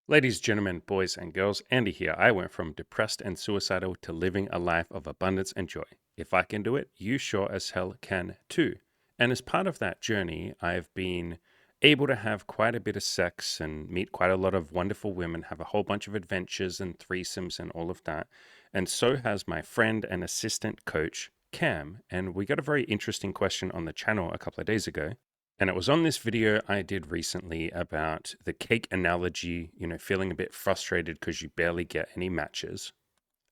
Ladies, gentlemen, boys, and girls, Andy here. I went from depressed and suicidal to living a life of abundance and joy. If I can do it, you sure as hell can too. And as part of that journey, I've been able to have quite a bit of sex and meet quite a lot of wonderful women, have a whole bunch of adventures and threesomes and all of that. And so has my friend and assistant coach, Cam. And we got a very interesting question on the channel a couple of days ago. And it was on this video I did recently about the cake analogy, feeling a bit frustrated because you barely get any matches.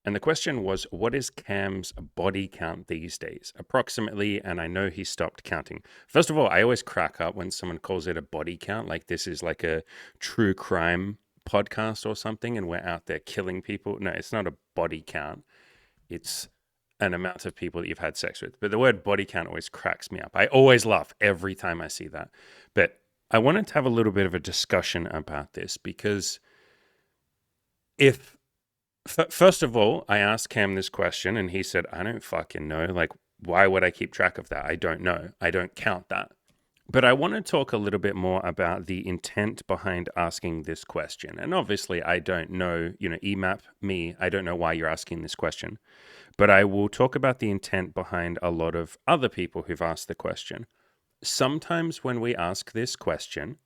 And the question was, what is Cam's body count these days? Approximately, and I know he stopped counting. First of all, I always crack up when someone calls it a body count, like this is like a true crime podcast or something, and we're out there killing people. No, it's not a body count. It's an amount of people that you've had sex with. But the word body count always cracks me up. I always laugh every time I see that. But I wanted to have a little bit of a discussion about this because if, first of all, I asked Cam this question and he said, I don't fucking know. Like, why would I keep track of that? I don't know. I don't count that. But I want to talk a little bit more about the intent behind asking this question. And obviously, I don't know, EMAP, me, I don't know why you're asking this question. But I will talk about the intent behind a lot of other people who've asked the question. Sometimes when we ask this question,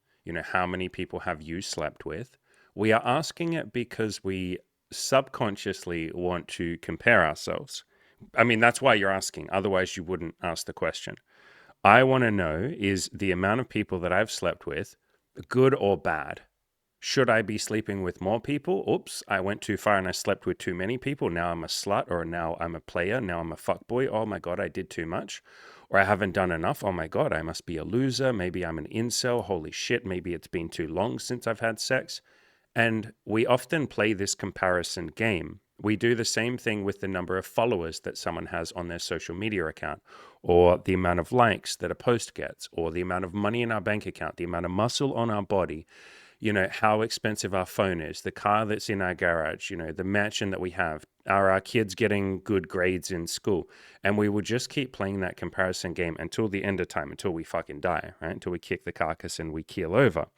how many people have you slept with? We are asking it because we subconsciously want to compare ourselves. I mean, that's why you're asking. Otherwise, you wouldn't ask the question. I want to know, is the amount of people that I've slept with good or bad? Should I be sleeping with more people? Oops, I went too far and I slept with too many people. Now I'm a slut, or now I'm a player. Now I'm a fuckboy. Oh my God, I did too much. Or I haven't done enough. Oh my God, I must be a loser. Maybe I'm an incel. Holy shit, maybe it's been too long since I've had sex. And we often play this comparison game. We do the same thing with the number of followers that someone has on their social media account, or the amount of likes that a post gets, or the amount of money in our bank account, the amount of muscle on our body, how expensive our phone is, the car that's in our garage, the mansion that we have, are our kids getting good grades in school? And we will just keep playing that comparison game until the end of time, until we fucking die, right? Until we kick the carcass and we keel over.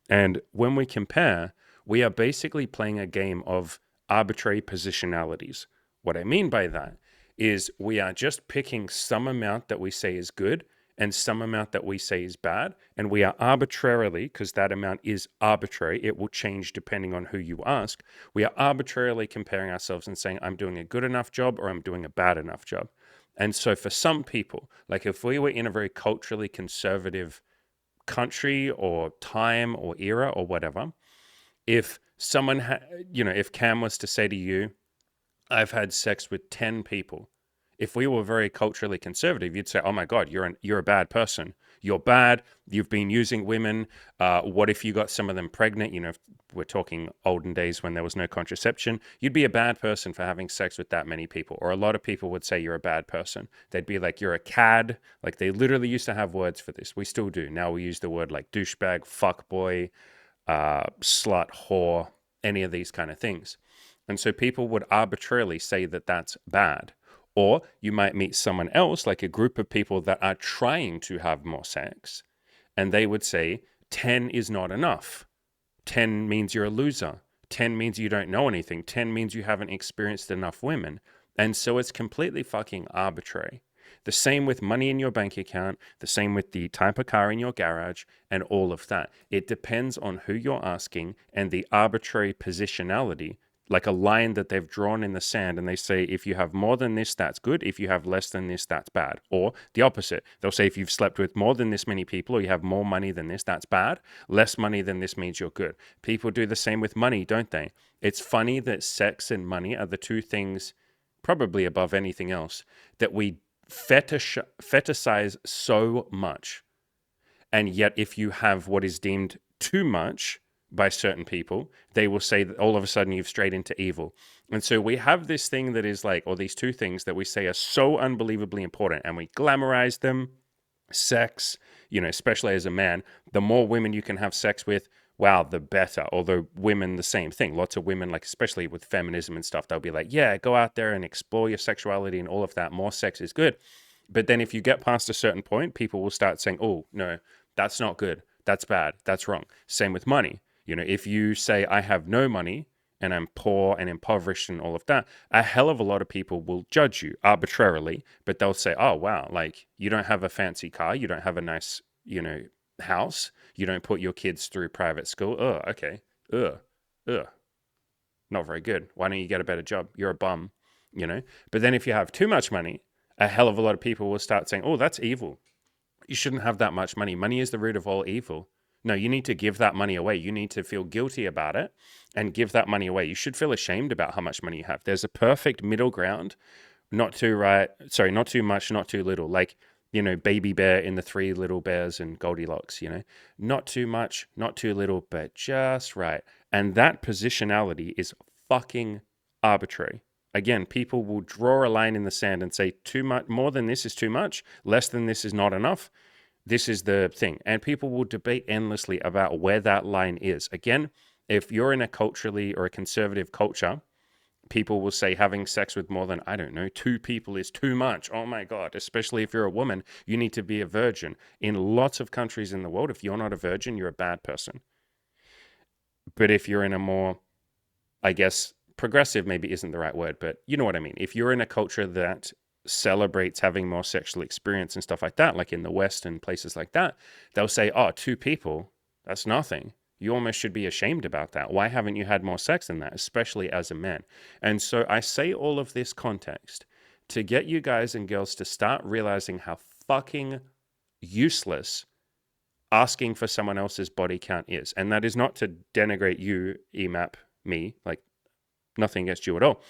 And when we compare, we are basically playing a game of arbitrary positionalities. What I mean by that is we are just picking some amount that we say is good and some amount that we say is bad. And we are arbitrarily, because that amount is arbitrary, it will change depending on who you ask. We are arbitrarily comparing ourselves and saying, I'm doing a good enough job or I'm doing a bad enough job. And so for some people, like if we were in a very culturally conservative country or time or era or whatever, if someone, if Cam was to say to you, I've had sex with 10 people, if we were very culturally conservative, you'd say, "Oh my God, you're a bad person. You're bad. You've been using women. What if you got some of them pregnant? If we're talking olden days when there was no contraception, you'd be a bad person for having sex with that many people." Or a lot of people would say you're a bad person. They'd be like, "You're a cad." Like they literally used to have words for this. We still do. Now we use the word like douchebag, fuckboy, slut, whore, any of these kind of things. And so people would arbitrarily say that that's bad. Or you might meet someone else, like a group of people that are trying to have more sex, and they would say 10 is not enough. 10 means you're a loser. 10 means you don't know anything. 10 means you haven't experienced enough women. And so it's completely fucking arbitrary. The same with money in your bank account, the same with the type of car in your garage, and all of that. It depends on who you're asking and the arbitrary positionality, like a line that they've drawn in the sand, and they say, if you have more than this, that's good. If you have less than this, that's bad. Or the opposite. They'll say, if you've slept with more than this many people, or you have more money than this, that's bad. Less money than this means you're good. People do the same with money, don't they? It's funny that sex and money are the two things, probably above anything else, that we fetishize so much. And yet, if you have what is deemed too much by certain people, they will say that all of a sudden you've strayed into evil. And so we have this thing that is like, or these two things that we say are so unbelievably important, and we glamorize them. Sex, especially as a man, the more women you can have sex with, wow, the better. Although women, the same thing. Lots of women, like especially with feminism and stuff, they'll be like, yeah, go out there and explore your sexuality and all of that. More sex is good. But then if you get past a certain point, people will start saying, oh, no, that's not good. That's bad. That's wrong. Same with money. If you say I have no money and I'm poor and impoverished and all of that, a hell of a lot of people will judge you arbitrarily, but they'll say, oh, wow, like you don't have a fancy car, you don't have a nice, house, you don't put your kids through private school. Oh, okay. Ugh, ugh, not very good. Why don't you get a better job? You're a bum, But then if you have too much money, a hell of a lot of people will start saying, oh, that's evil. You shouldn't have that much money. Money is the root of all evil. No, you need to give that money away. You need to feel guilty about it and give that money away. You should feel ashamed about how much money you have. There's a perfect middle ground, not too not too much, not too little. Like, Baby Bear in the Three Little Bears and Goldilocks, not too much, not too little, but just right. And that positionality is fucking arbitrary. Again, people will draw a line in the sand and say too much, more than this is too much, less than this is not enough. This is the thing. And people will debate endlessly about where that line is. Again, if you're in a culturally or a conservative culture, people will say having sex with more than, I don't know, 2 people is too much. Oh my God, especially if you're a woman, you need to be a virgin. In lots of countries in the world, if you're not a virgin, you're a bad person. But if you're in a more, I guess, progressive maybe isn't the right word, but you know what I mean. If you're in a culture that celebrates having more sexual experience and stuff like that, like in the West and places like that, they'll say, oh, 2 people, that's nothing. You almost should be ashamed about that. Why haven't you had more sex than that, especially as a man? And so I say all of this context to get you guys and girls to start realizing how fucking useless asking for someone else's body count is. And that is not to denigrate you, EMAP, me, like nothing against you at all.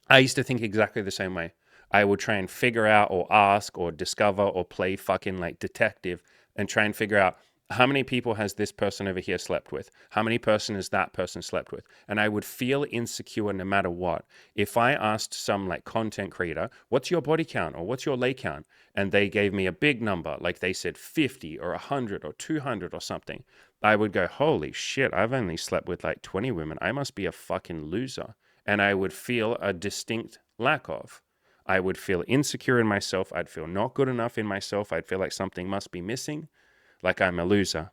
I used to think exactly the same way. I would try and figure out or ask or discover or play fucking like detective and try and figure out how many people has this person over here slept with? How many person has that person slept with? And I would feel insecure no matter what. If I asked some like content creator, what's your body count or what's your lay count? And they gave me a big number, like they said 50 or 100 or 200 or something. I would go, holy shit, I've only slept with like 20 women. I must be a fucking loser. And I would feel a distinct lack of. I would feel insecure in myself. I'd feel not good enough in myself. I'd feel like something must be missing, like I'm a loser.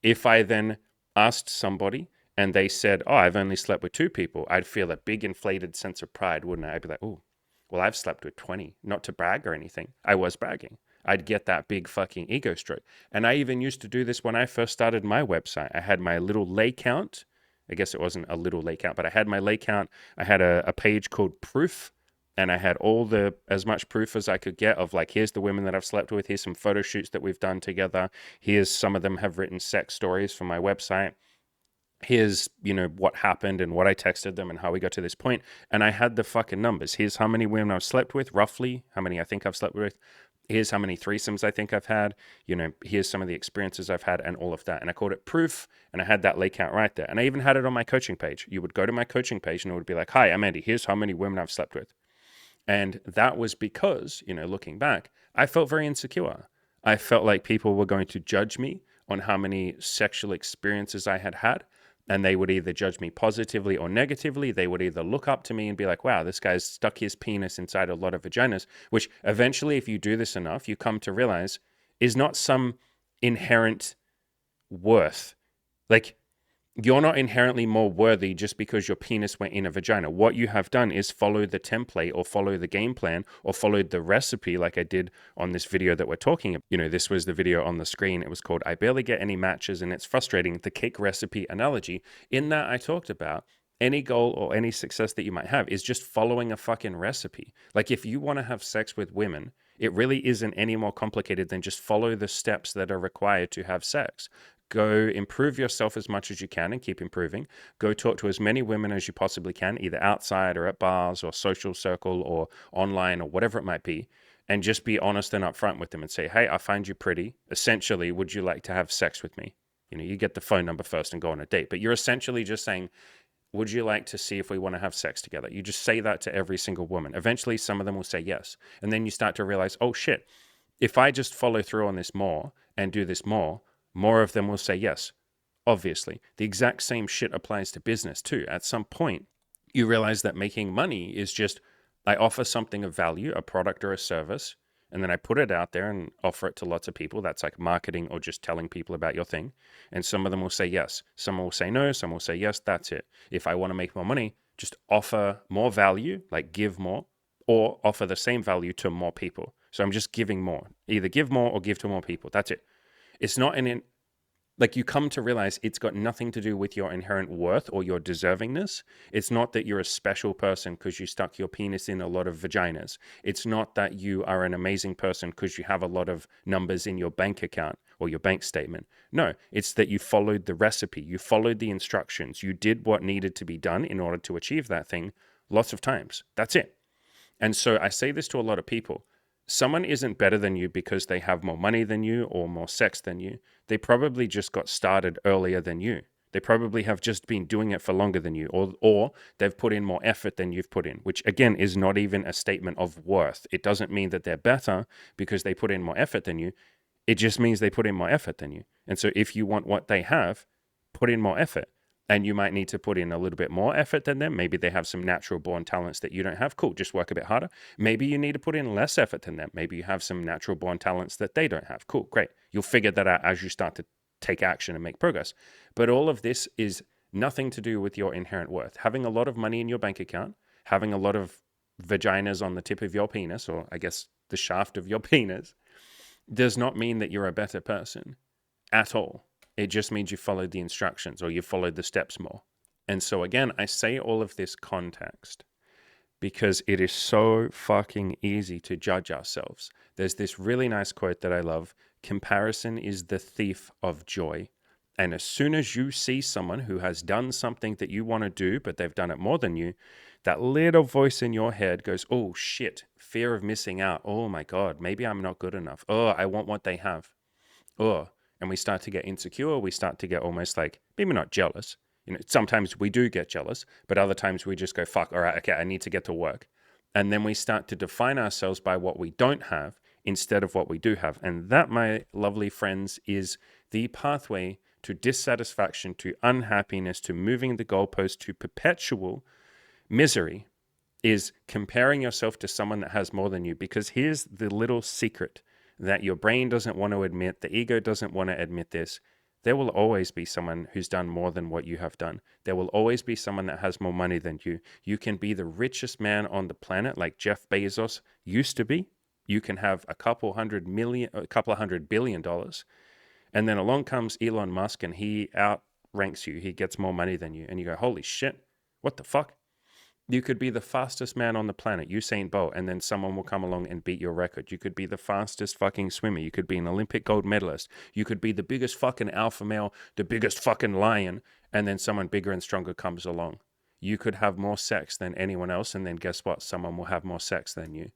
If I then asked somebody and they said, oh, I've only slept with 2 people, I'd feel a big inflated sense of pride, wouldn't I? I'd be like, oh, well, I've slept with 20, not to brag or anything. I was bragging. I'd get that big fucking ego stroke. And I even used to do this when I first started my website. I had my little lay count. I guess it wasn't a little lay count, but I had my lay count. I had a page called Proof. And I had as much proof as I could get of like, here's the women that I've slept with. Here's some photo shoots that we've done together. Here's some of them have written sex stories for my website. Here's, what happened and what I texted them and how we got to this point. And I had the fucking numbers. Here's how many women I've slept with, roughly how many I think I've slept with. Here's how many threesomes I think I've had. Here's some of the experiences I've had and all of that. And I called it Proof. And I had that lay count right there. And I even had it on my coaching page. You would go to my coaching page and it would be like, hi, I'm Andy. Here's how many women I've slept with. And that was because, looking back, I felt very insecure. I felt like people were going to judge me on how many sexual experiences I had had. And they would either judge me positively or negatively. They would either look up to me and be like, wow, this guy's stuck his penis inside a lot of vaginas, which eventually, if you do this enough, you come to realize is not some inherent worth. Like, you're not inherently more worthy just because your penis went in a vagina. What you have done is follow the template or follow the game plan or followed the recipe like I did on this video that we're talking about. This was the video on the screen. It was called I Barely Get Any Matches and It's Frustrating, the cake recipe analogy. In that I talked about any goal or any success that you might have is just following a fucking recipe. Like if you want to have sex with women, it really isn't any more complicated than just follow the steps that are required to have sex. Go improve yourself as much as you can and keep improving. Go talk to as many women as you possibly can, either outside or at bars or social circle or online or whatever it might be. And just be honest and upfront with them and say, hey, I find you pretty. Essentially, would you like to have sex with me? You get the phone number first and go on a date. But you're essentially just saying, would you like to see if we want to have sex together? You just say that to every single woman. Eventually, some of them will say yes. And then you start to realize, oh shit, if I just follow through on this more and do this more of them will say yes. Obviously, the exact same shit applies to business too. At some point, you realize that making money is just, I offer something of value, a product or a service, and then I put it out there and offer it to lots of people. That's like marketing or just telling people about your thing. And some of them will say yes, some will say no, some will say yes. That's it. If I want to make more money, just offer more value, like give more, or offer the same value to more people. So I'm just giving more. Either give more or give to more people. That's it. It's not like you come to realize it's got nothing to do with your inherent worth or your deservingness. It's not that you're a special person because you stuck your penis in a lot of vaginas. It's not that you are an amazing person because you have a lot of numbers in your bank account or your bank statement. No, it's that you followed the recipe. You followed the instructions. You did what needed to be done in order to achieve that thing lots of times. That's it. And so I say this to a lot of people. Someone isn't better than you because they have more money than you or more sex than you. They probably just got started earlier than you. They probably have just been doing it for longer than you, or they've put in more effort than you've put in, which again is not even a statement of worth. It doesn't mean that they're better because they put in more effort than you. It just means they put in more effort than you. And so if you want what they have, put in more effort. And you might need to put in a little bit more effort than them. Maybe they have some natural born talents that you don't have. Cool, just work a bit harder. Maybe you need to put in less effort than them. Maybe you have some natural born talents that they don't have. Cool, great. You'll figure that out as you start to take action and make progress. But all of this is nothing to do with your inherent worth. Having a lot of money in your bank account, having a lot of vaginas on the tip of your penis, or I guess the shaft of your penis, does not mean that you're a better person at all. It just means you followed the instructions or you followed the steps more. And so again, I say all of this context because it is so fucking easy to judge ourselves. There's this really nice quote that I love. Comparison is the thief of joy. And as soon as you see someone who has done something that you want to do, but they've done it more than you, that little voice in your head goes, oh shit, fear of missing out. Oh my God, maybe I'm not good enough. Oh, I want what they have. Oh, and we start to get insecure. We start to get almost like, maybe not jealous. Sometimes we do get jealous, but other times we just go, fuck, all right, okay, I need to get to work. And then we start to define ourselves by what we don't have instead of what we do have. And that, my lovely friends, is the pathway to dissatisfaction, to unhappiness, to moving the goalpost, to perpetual misery, is comparing yourself to someone that has more than you. Because here's the little secret that your brain doesn't want to admit, the ego doesn't want to admit this. There will always be someone who's done more than what you have done. There will always be someone that has more money than you. You can be the richest man on the planet like Jeff Bezos used to be. You can have a couple hundred billion dollars. And then along comes Elon Musk and he outranks you. He gets more money than you. And you go, holy shit, what the fuck? You could be the fastest man on the planet, Usain Bolt, and then someone will come along and beat your record. You could be the fastest fucking swimmer. You could be an Olympic gold medalist. You could be the biggest fucking alpha male, the biggest fucking lion, and then someone bigger and stronger comes along. You could have more sex than anyone else, and then guess what? Someone will have more sex than you.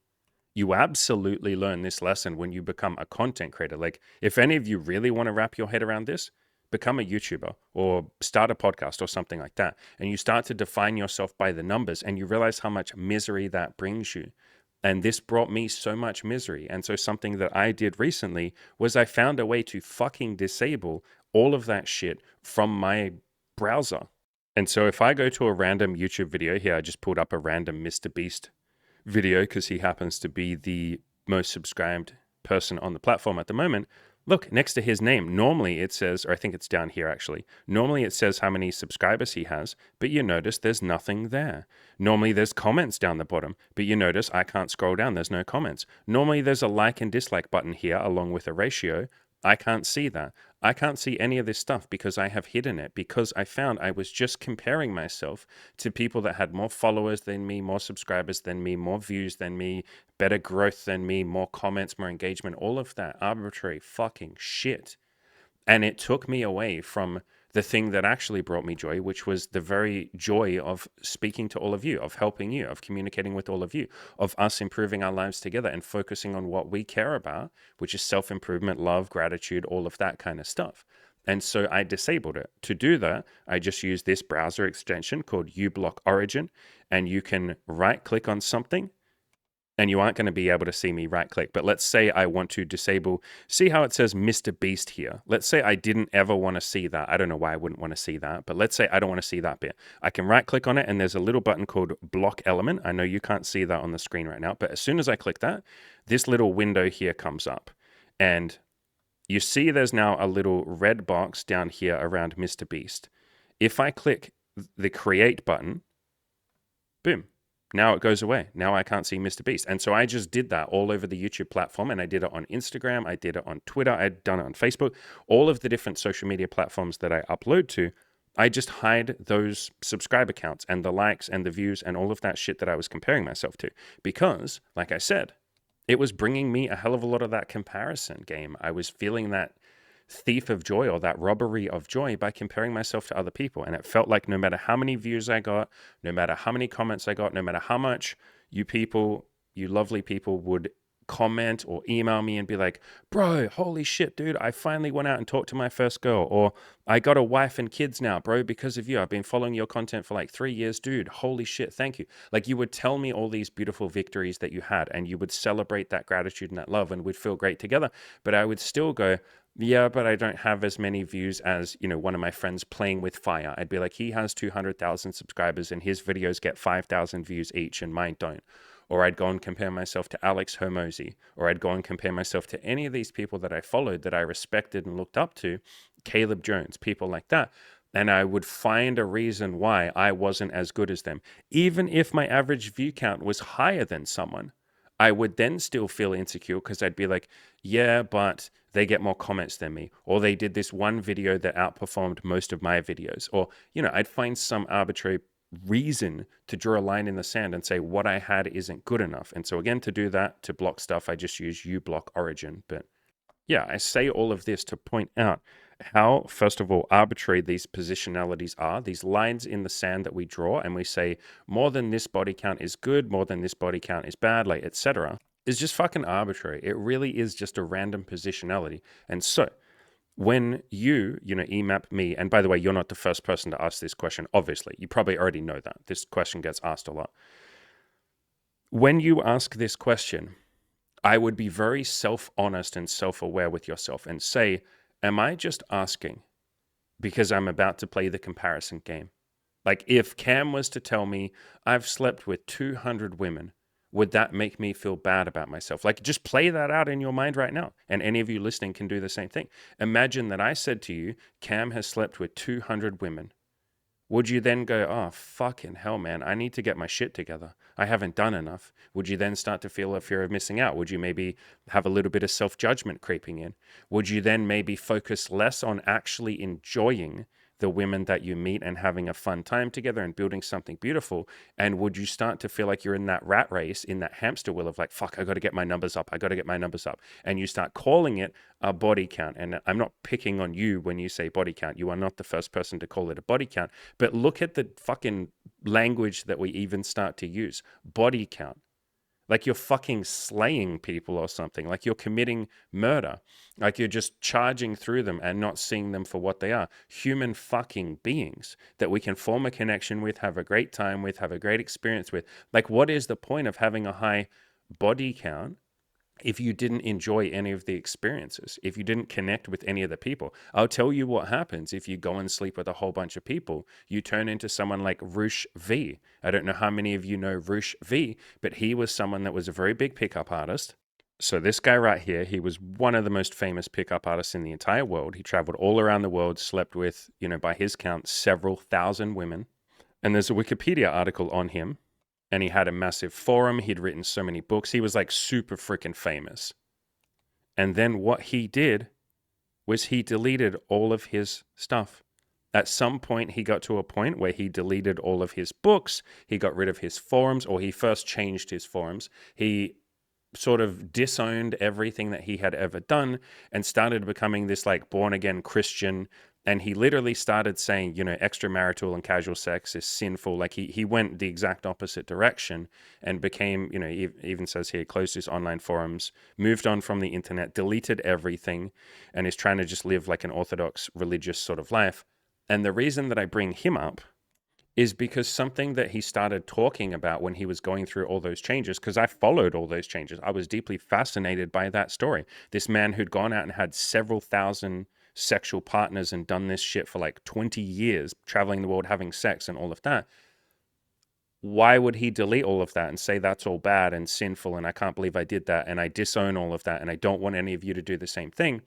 You absolutely learn this lesson when you become a content creator. Like, if any of you really want to wrap your head around this, become a YouTuber or start a podcast or something like that. And you start to define yourself by the numbers and you realize how much misery that brings you. And this brought me so much misery. And so something that I did recently was I found a way to fucking disable all of that shit from my browser. And so if I go to a random YouTube video here, I just pulled up a random Mr. Beast video because he happens to be the most subscribed person on the platform at the moment. Look, next to his name, normally it says, or I think it's down here actually, normally it says how many subscribers he has, but you notice there's nothing there. Normally there's comments down the bottom, but you notice I can't scroll down, there's no comments. Normally there's a like and dislike button here along with a ratio. I can't see that. I can't see any of this stuff because I have hidden it, because I found I was just comparing myself to people that had more followers than me, more subscribers than me, more views than me, better growth than me, more comments, more engagement, all of that arbitrary fucking shit. And it took me away from the thing that actually brought me joy, which was the very joy of speaking to all of you, of helping you, of communicating with all of you, of us improving our lives together and focusing on what we care about, which is self-improvement, love, gratitude, all of that kind of stuff. And so I disabled it. To do that, I just use this browser extension called uBlock Origin, and you can right-click on something and you aren't going to be able to see me right click. But let's say I want to disable, see how it says Mr. Beast here. Let's say I didn't ever want to see that. I don't know why I wouldn't want to see that, but let's say I don't want to see that bit. I can right click on it and there's a little button called block element. I know you can't see that on the screen right now, but as soon as I click that, this little window here comes up and you see there's now a little red box down here around Mr. Beast. If I click the create button, boom, now it goes away. Now I can't see Mr. Beast. And so I just did that all over the YouTube platform, and I did it on Instagram, I did it on Twitter, I'd done it on Facebook, all of the different social media platforms that I upload to. I just hide those subscriber counts and the likes and the views and all of that shit that I was comparing myself to. Because, like I said, it was bringing me a hell of a lot of that comparison game. I was feeling that thief of joy or that robbery of joy by comparing myself to other people. And it felt like no matter how many views I got, no matter how many comments I got, no matter how much you people, you lovely people would comment or email me and be like, bro, holy shit, dude, I finally went out and talked to my first girl. Or I got a wife and kids now, bro, because of you. I've been following your content for like 3 years, dude. Holy shit, thank you. Like you would tell me all these beautiful victories that you had and you would celebrate that gratitude and that love and we'd feel great together. But I would still go, yeah, but I don't have as many views as, one of my friends playing with fire. I'd be like, he has 200,000 subscribers and his videos get 5,000 views each and mine don't. Or I'd go and compare myself to Alex Hormozi, or I'd go and compare myself to any of these people that I followed, that I respected and looked up to, Caleb Jones, people like that. And I would find a reason why I wasn't as good as them. Even if my average view count was higher than someone, I would then still feel insecure because I'd be like, yeah, but they get more comments than me, or they did this one video that outperformed most of my videos, or, I'd find some arbitrary reason to draw a line in the sand and say what I had isn't good enough. And so again, to do that, to block stuff, I just use uBlock Origin. But yeah, I say all of this to point out how, first of all, arbitrary these positionalities are, these lines in the sand that we draw, and we say more than this body count is good, more than this body count is bad, like etc., is just fucking arbitrary. It really is just a random positionality. And so when you emap me, and by the way, you're not the first person to ask this question, obviously. You probably already know that. This question gets asked a lot. When you ask this question, I would be very self-honest and self-aware with yourself and say, am I just asking because I'm about to play the comparison game? Like if Cam was to tell me I've slept with 200 women, would that make me feel bad about myself? Like just play that out in your mind right now. And any of you listening can do the same thing. Imagine that I said to you, Cam has slept with 200 women. Would you then go, oh, fucking hell, man, I need to get my shit together. I haven't done enough. Would you then start to feel a fear of missing out? Would you maybe have a little bit of self-judgment creeping in? Would you then maybe focus less on actually enjoying the women that you meet and having a fun time together and building something beautiful? And would you start to feel like you're in that rat race, in that hamster wheel of like, fuck, I got to get my numbers up. I got to get my numbers up. And you start calling it a body count. And I'm not picking on you when you say body count. You are not the first person to call it a body count. But look at the fucking language that we even start to use. Body count. Like you're fucking slaying people or something. Like you're committing murder. Like you're just charging through them and not seeing them for what they are. Human fucking beings that we can form a connection with, have a great time with, have a great experience with. Like what is the point of having a high body count if you didn't enjoy any of the experiences, if you didn't connect with any of the people? I'll tell you what happens if you go and sleep with a whole bunch of people. You turn into someone like Roosh V. I don't know how many of you know Roosh V, but he was someone that was a very big pickup artist. So this guy right here, he was one of the most famous pickup artists in the entire world. He traveled all around the world, slept with, by his count, several thousand women. And there's a Wikipedia article on him. And he had a massive forum. He'd written so many books. He was like super freaking famous. And then what he did was he deleted all of his stuff. At some point, he got to a point where he deleted all of his books. He got rid of his forums, or he first changed his forums. He sort of disowned everything that he had ever done and started becoming this like born again Christian. And he literally started saying, extramarital and casual sex is sinful. Like he went the exact opposite direction and became, even says here, closed his online forums, moved on from the internet, deleted everything, and is trying to just live like an orthodox religious sort of life. And the reason that I bring him up is because something that he started talking about when he was going through all those changes, because I followed all those changes. I was deeply fascinated by that story. This man who'd gone out and had several thousand sexual partners and done this shit for like 20 years, traveling the world, having sex and all of that. Why would he delete all of that and say that's all bad and sinful and I can't believe I did that and I disown all of that and I don't want any of you to do the same thing?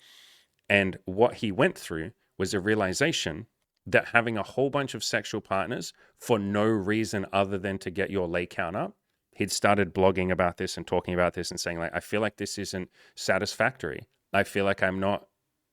And what he went through was a realization that having a whole bunch of sexual partners for no reason other than to get your lay count up, he'd started blogging about this and talking about this and saying, like, I feel like this isn't satisfactory. I feel like I'm not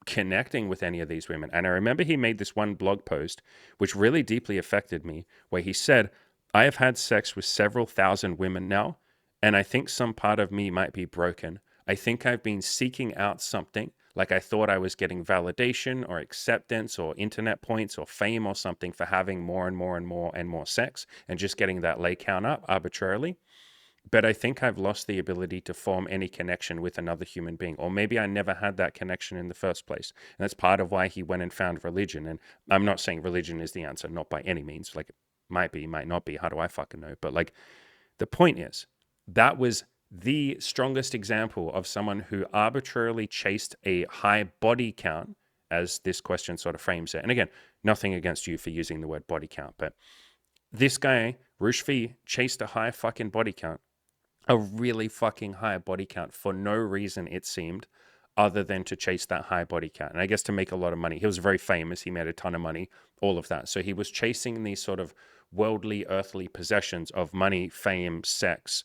connecting with any of these women. And I remember he made this one blog post, which really deeply affected me, where he said, I have had sex with several thousand women now, and I think some part of me might be broken. I think I've been seeking out something, like I thought I was getting validation or acceptance or internet points or fame or something for having more and more and more and more sex and just getting that lay count up arbitrarily. But I think I've lost the ability to form any connection with another human being. Or maybe I never had that connection in the first place. And that's part of why he went and found religion. And I'm not saying religion is the answer, not by any means. Like, it might be, might not be. How do I fucking know? But like, the point is, that was the strongest example of someone who arbitrarily chased a high body count, as this question sort of frames it. And again, nothing against you for using the word body count, but this guy, Rushvi, chased a high fucking body count, a really fucking high body count for no reason, it seemed, other than to chase that high body count. And I guess to make a lot of money. He was very famous. He made a ton of money, all of that. So he was chasing these sort of worldly, earthly possessions of money, fame, sex,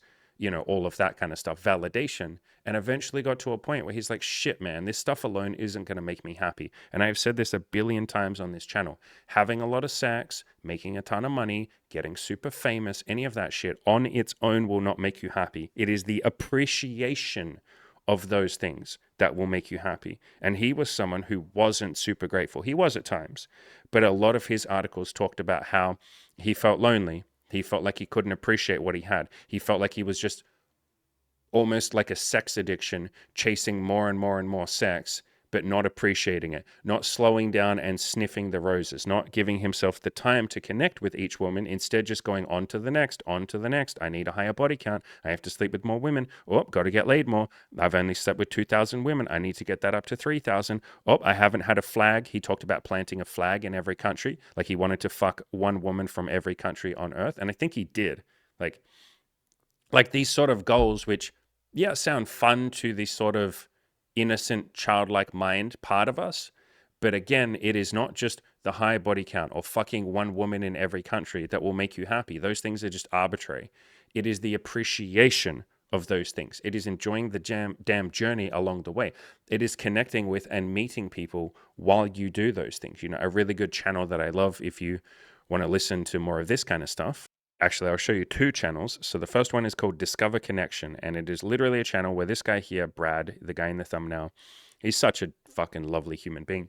all of that kind of stuff, validation, and eventually got to a point where he's like, shit, man, this stuff alone isn't going to make me happy. And I've said this a billion times on this channel. Having a lot of sex, making a ton of money, getting super famous, any of that shit on its own will not make you happy. It is the appreciation of those things that will make you happy. And he was someone who wasn't super grateful. He was at times, but a lot of his articles talked about how he felt lonely. He felt like he couldn't appreciate what he had. He felt like he was just almost like a sex addiction, chasing more and more and more sex, but not appreciating it, not slowing down and sniffing the roses, not giving himself the time to connect with each woman, instead just going on to the next, on to the next. I need a higher body count. I have to sleep with more women. Oh, got to get laid more. I've only slept with 2,000 women. I need to get that up to 3,000. Oh, I haven't had a flag. He talked about planting a flag in every country. Like he wanted to fuck one woman from every country on earth. And I think he did. Like these sort of goals, which, yeah, sound fun to the sort of innocent, childlike mind part of us. But again, it is not just the high body count or fucking one woman in every country that will make you happy. Those things are just arbitrary. It is the appreciation of those things. It is enjoying the damn journey along the way. It is connecting with and meeting people while you do those things. A really good channel that I love if you want to listen to more of this kind of stuff. Actually, I'll show you two channels. So the first one is called Discover Connection, and it is literally a channel where this guy here, Brad, the guy in the thumbnail, he's such a fucking lovely human being.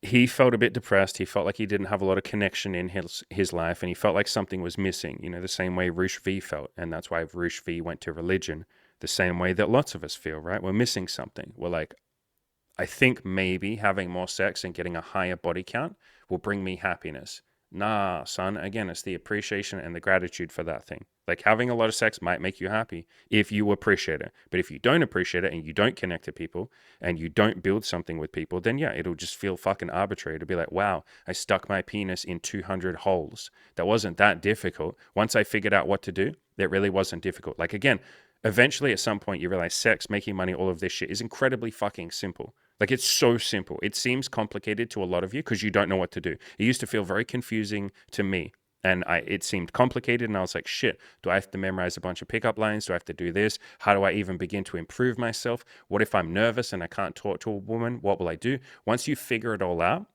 He felt a bit depressed. He felt like he didn't have a lot of connection in his life, and he felt like something was missing, the same way Rushvi felt. And that's why Rushvi went to religion, the same way that lots of us feel, right? We're missing something. We're like, I think maybe having more sex and getting a higher body count will bring me happiness. Nah, son. Again, it's the appreciation and the gratitude for that thing. Like having a lot of sex might make you happy if you appreciate it. But if you don't appreciate it and you don't connect to people and you don't build something with people, then yeah, it'll just feel fucking arbitrary to be like, wow, I stuck my penis in 200 holes. That wasn't that difficult. Once I figured out what to do, it really wasn't difficult. Like again, eventually at some point you realize sex, making money, all of this shit is incredibly fucking simple. Like it's so simple. It seems complicated to a lot of you because you don't know what to do. It used to feel very confusing to me. And it seemed complicated, and I was like, shit, do I have to memorize a bunch of pickup lines? Do I have to do this? How do I even begin to improve myself? What if I'm nervous and I can't talk to a woman? What will I do? Once you figure it all out,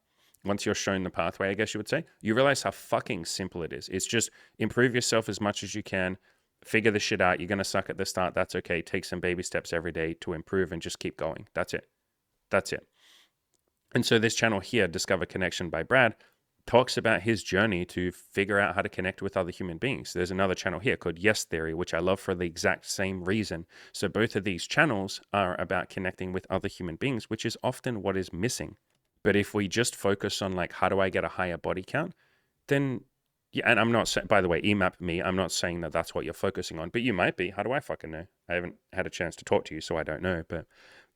once you're shown the pathway, I guess you would say, you realize how fucking simple it is. It's just improve yourself as much as you can, figure the shit out. You're going to suck at the start. That's okay. Take some baby steps every day to improve and just keep going. That's it. That's it. And so this channel here, Discover Connection by Brad, talks about his journey to figure out how to connect with other human beings. There's another channel here called Yes Theory, which I love for the exact same reason. So both of these channels are about connecting with other human beings, which is often what is missing. But if we just focus on like, how do I get a higher body count? Then Yeah, and I'm not saying, by the way, EMAP me, I'm not saying that that's what you're focusing on, but you might be. How do I fucking know? I haven't had a chance to talk to you, so I don't know. But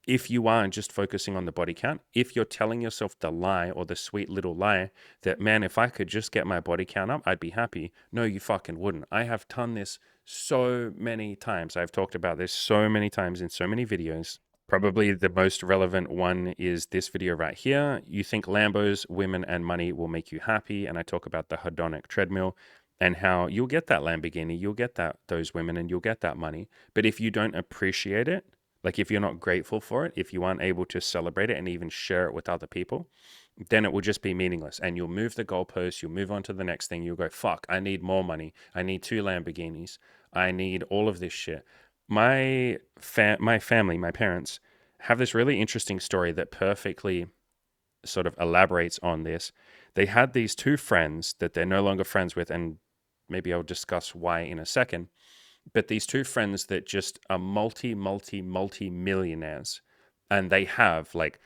if you are just focusing on the body count, if you're telling yourself the lie or the sweet little lie that, man, if I could just get my body count up, I'd be happy. No, you fucking wouldn't. I have done this so many times. I've talked about this so many times in so many videos. Probably the most relevant one is this video right here. You think Lambos, women, and money will make you happy. And I talk about the hedonic treadmill and how you'll get that Lamborghini, you'll get those women, and you'll get that money. But if you don't appreciate it, like if you're not grateful for it, if you aren't able to celebrate it and even share it with other people, then it will just be meaningless. And you'll move the goalposts, you'll move on to the next thing. You'll go, fuck, I need more money. I need 2 Lamborghinis. I need all of this shit. My family, my parents, have this really interesting story that perfectly sort of elaborates on this. They had these 2 friends that they're no longer friends with, and maybe I'll discuss why in a second. But these 2 friends that just are multi millionaires, and they have like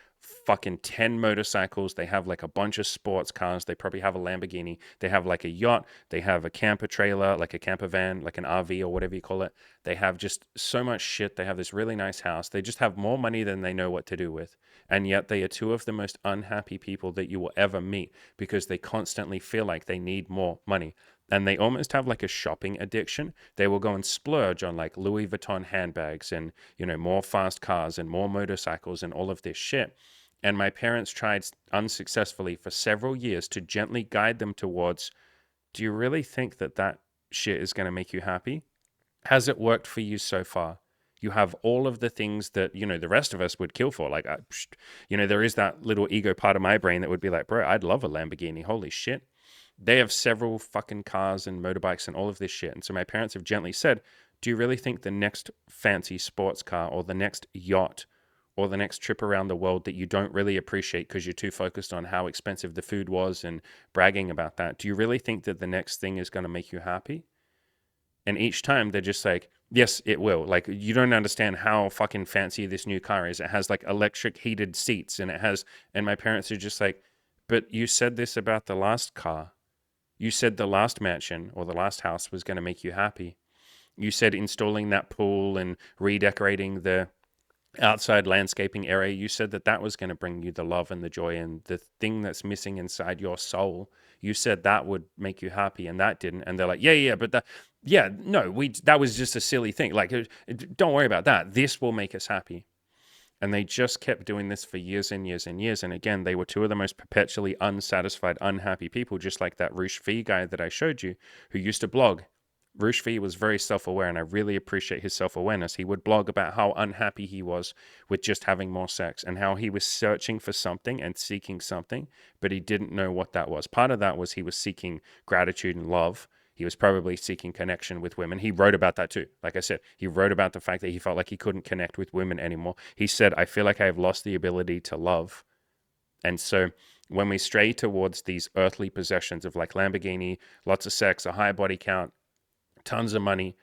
fucking 10 motorcycles, they have like a bunch of sports cars, they probably have a Lamborghini, they have like a yacht, they have a camper trailer, like a camper van, like an RV or whatever you call it. They have just so much shit. They have this really nice house. They just have more money than they know what to do with. And yet they are 2 of the most unhappy people that you will ever meet because they constantly feel like they need more money. And they almost have like a shopping addiction. They will go and splurge on like Louis Vuitton handbags and, more fast cars and more motorcycles and all of this shit. And my parents tried unsuccessfully for several years to gently guide them towards, do you really think that that shit is going to make you happy? Has it worked for you so far? You have all of the things that, the rest of us would kill for. Like, there is that little ego part of my brain that would be like, bro, I'd love a Lamborghini. Holy shit. They have several fucking cars and motorbikes and all of this shit. And so my parents have gently said, do you really think the next fancy sports car or the next yacht or the next trip around the world that you don't really appreciate because you're too focused on how expensive the food was and bragging about that, do you really think that the next thing is going to make you happy? And each time they're just like, yes, it will. Like, you don't understand how fucking fancy this new car is. It has like electric heated seats and my parents are just like, but you said this about the last car. You said the last mansion or the last house was going to make you happy. You said installing that pool and redecorating the outside landscaping area, you said that that was going to bring you the love and the joy and the thing that's missing inside your soul. You said that would make you happy, and that didn't. And they're like, but that was just a silly thing. Like, don't worry about that. This will make us happy. And they just kept doing this for years and years and years. And again, they were 2 of the most perpetually unsatisfied, unhappy people, just like that Roosh V guy that I showed you who used to blog. Roosh V was very self-aware, and I really appreciate his self-awareness. He would blog about how unhappy he was with just having more sex and how he was searching for something and seeking something, but he didn't know what that was. Part of that was he was seeking gratitude and love. He was probably seeking connection with women. He wrote about that too. Like I said, he wrote about the fact that he felt like he couldn't connect with women anymore. He said, I feel like I have lost the ability to love. And so when we stray towards these earthly possessions of like Lamborghini, lots of sex, a high body count, tons of money,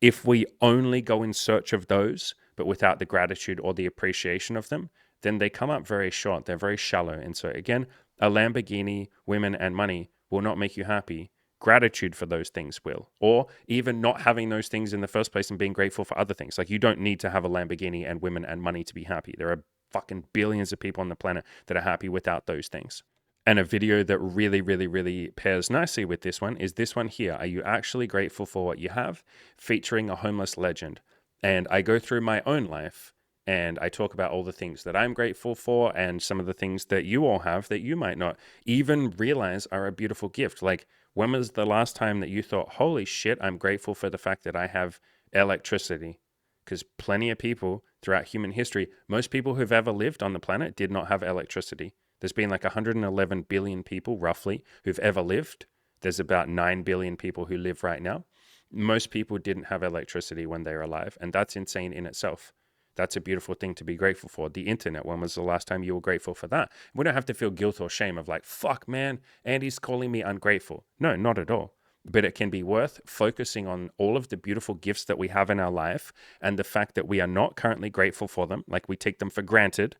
if we only go in search of those, but without the gratitude or the appreciation of them, then they come up very short. They're very shallow. And so again, a Lamborghini, women, and money will not make you happy. Gratitude for those things will. Or even not having those things in the first place and being grateful for other things. Like, you don't need to have a Lamborghini and women and money to be happy. There are fucking billions of people on the planet that are happy without those things. And a video that really, really, really pairs nicely with this one is this one here. Are you actually grateful for what you have? Featuring a homeless legend. And I go through my own life and I talk about all the things that I'm grateful for and some of the things that you all have that you might not even realize are a beautiful gift. Like, when was the last time that you thought, holy shit, I'm grateful for the fact that I have electricity? Because plenty of people throughout human history, most people who've ever lived on the planet did not have electricity. There's been like 111 billion people roughly who've ever lived. There's about 9 billion people who live right now. Most people didn't have electricity when they were alive, and that's insane in itself. That's a beautiful thing to be grateful for. The internet, when was the last time you were grateful for that? We don't have to feel guilt or shame of like, fuck, man, Andy's calling me ungrateful. No, not at all. But it can be worth focusing on all of the beautiful gifts that we have in our life and the fact that we are not currently grateful for them, like we take them for granted.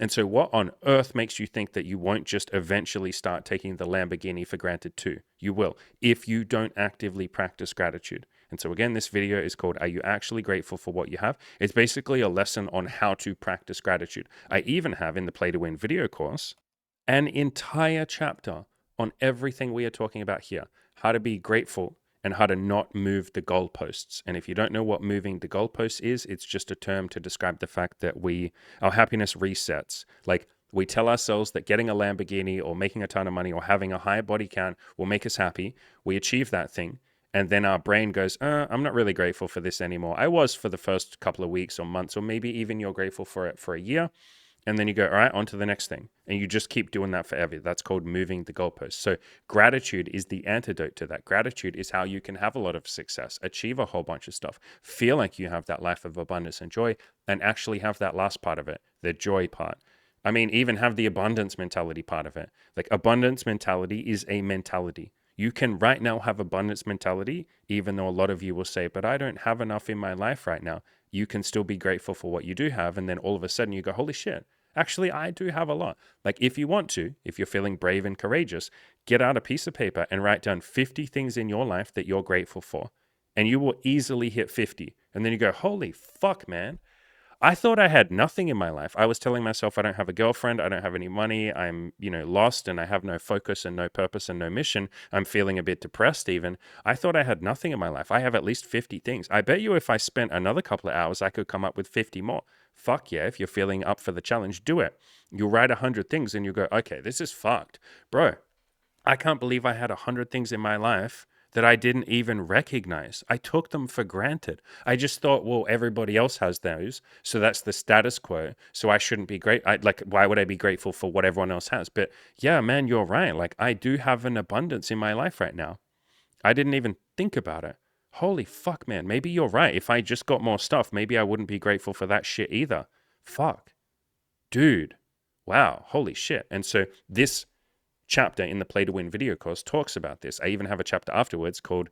And so what on earth makes you think that you won't just eventually start taking the Lamborghini for granted too? You will, if you don't actively practice gratitude. And so again, this video is called, Are You Actually Grateful for What You Have? It's basically a lesson on how to practice gratitude. I even have in the Play to Win video course an entire chapter on everything we are talking about here, how to be grateful and how to not move the goalposts. And if you don't know what moving the goalposts is, it's just a term to describe the fact that our happiness resets. Like we tell ourselves that getting a Lamborghini or making a ton of money or having a higher body count will make us happy. We achieve that thing. And then our brain goes, I'm not really grateful for this anymore. I was for the first couple of weeks or months, or maybe even you're grateful for it for a year. And then you go, all right, on to the next thing. And you just keep doing that forever. That's called moving the goalposts. So gratitude is the antidote to that. Gratitude is how you can have a lot of success, achieve a whole bunch of stuff, feel like you have that life of abundance and joy, and actually have that last part of it, the joy part. I mean, even have the abundance mentality part of it. Like abundance mentality is a mentality. You can right now have abundance mentality, even though a lot of you will say, but I don't have enough in my life right now. You can still be grateful for what you do have. And then all of a sudden you go, holy shit, actually, I do have a lot. Like if you want to, if you're feeling brave and courageous, get out a piece of paper and write down 50 things in your life that you're grateful for. And you will easily hit 50. And then you go, holy fuck, man. I thought I had nothing in my life. I was telling myself I don't have a girlfriend, I don't have any money, I'm, lost and I have no focus and no purpose and no mission. I'm feeling a bit depressed even. I thought I had nothing in my life. I have at least 50 things. I bet you if I spent another couple of hours, I could come up with 50 more. Fuck yeah, if you're feeling up for the challenge, do it. You'll write 100 things and you go, okay, this is fucked. Bro, I can't believe I had 100 things in my life that I didn't even recognize. I took them for granted. I just thought, well, everybody else has those, so that's the status quo. So I shouldn't be great. Why would I be grateful for what everyone else has? But yeah, man, you're right. Like I do have an abundance in my life right now. I didn't even think about it. Holy fuck, man. Maybe you're right. If I just got more stuff, maybe I wouldn't be grateful for that shit either. Fuck. Dude. Wow. Holy shit. And so this chapter in the Play to Win video course talks about this. I even have a chapter afterwards called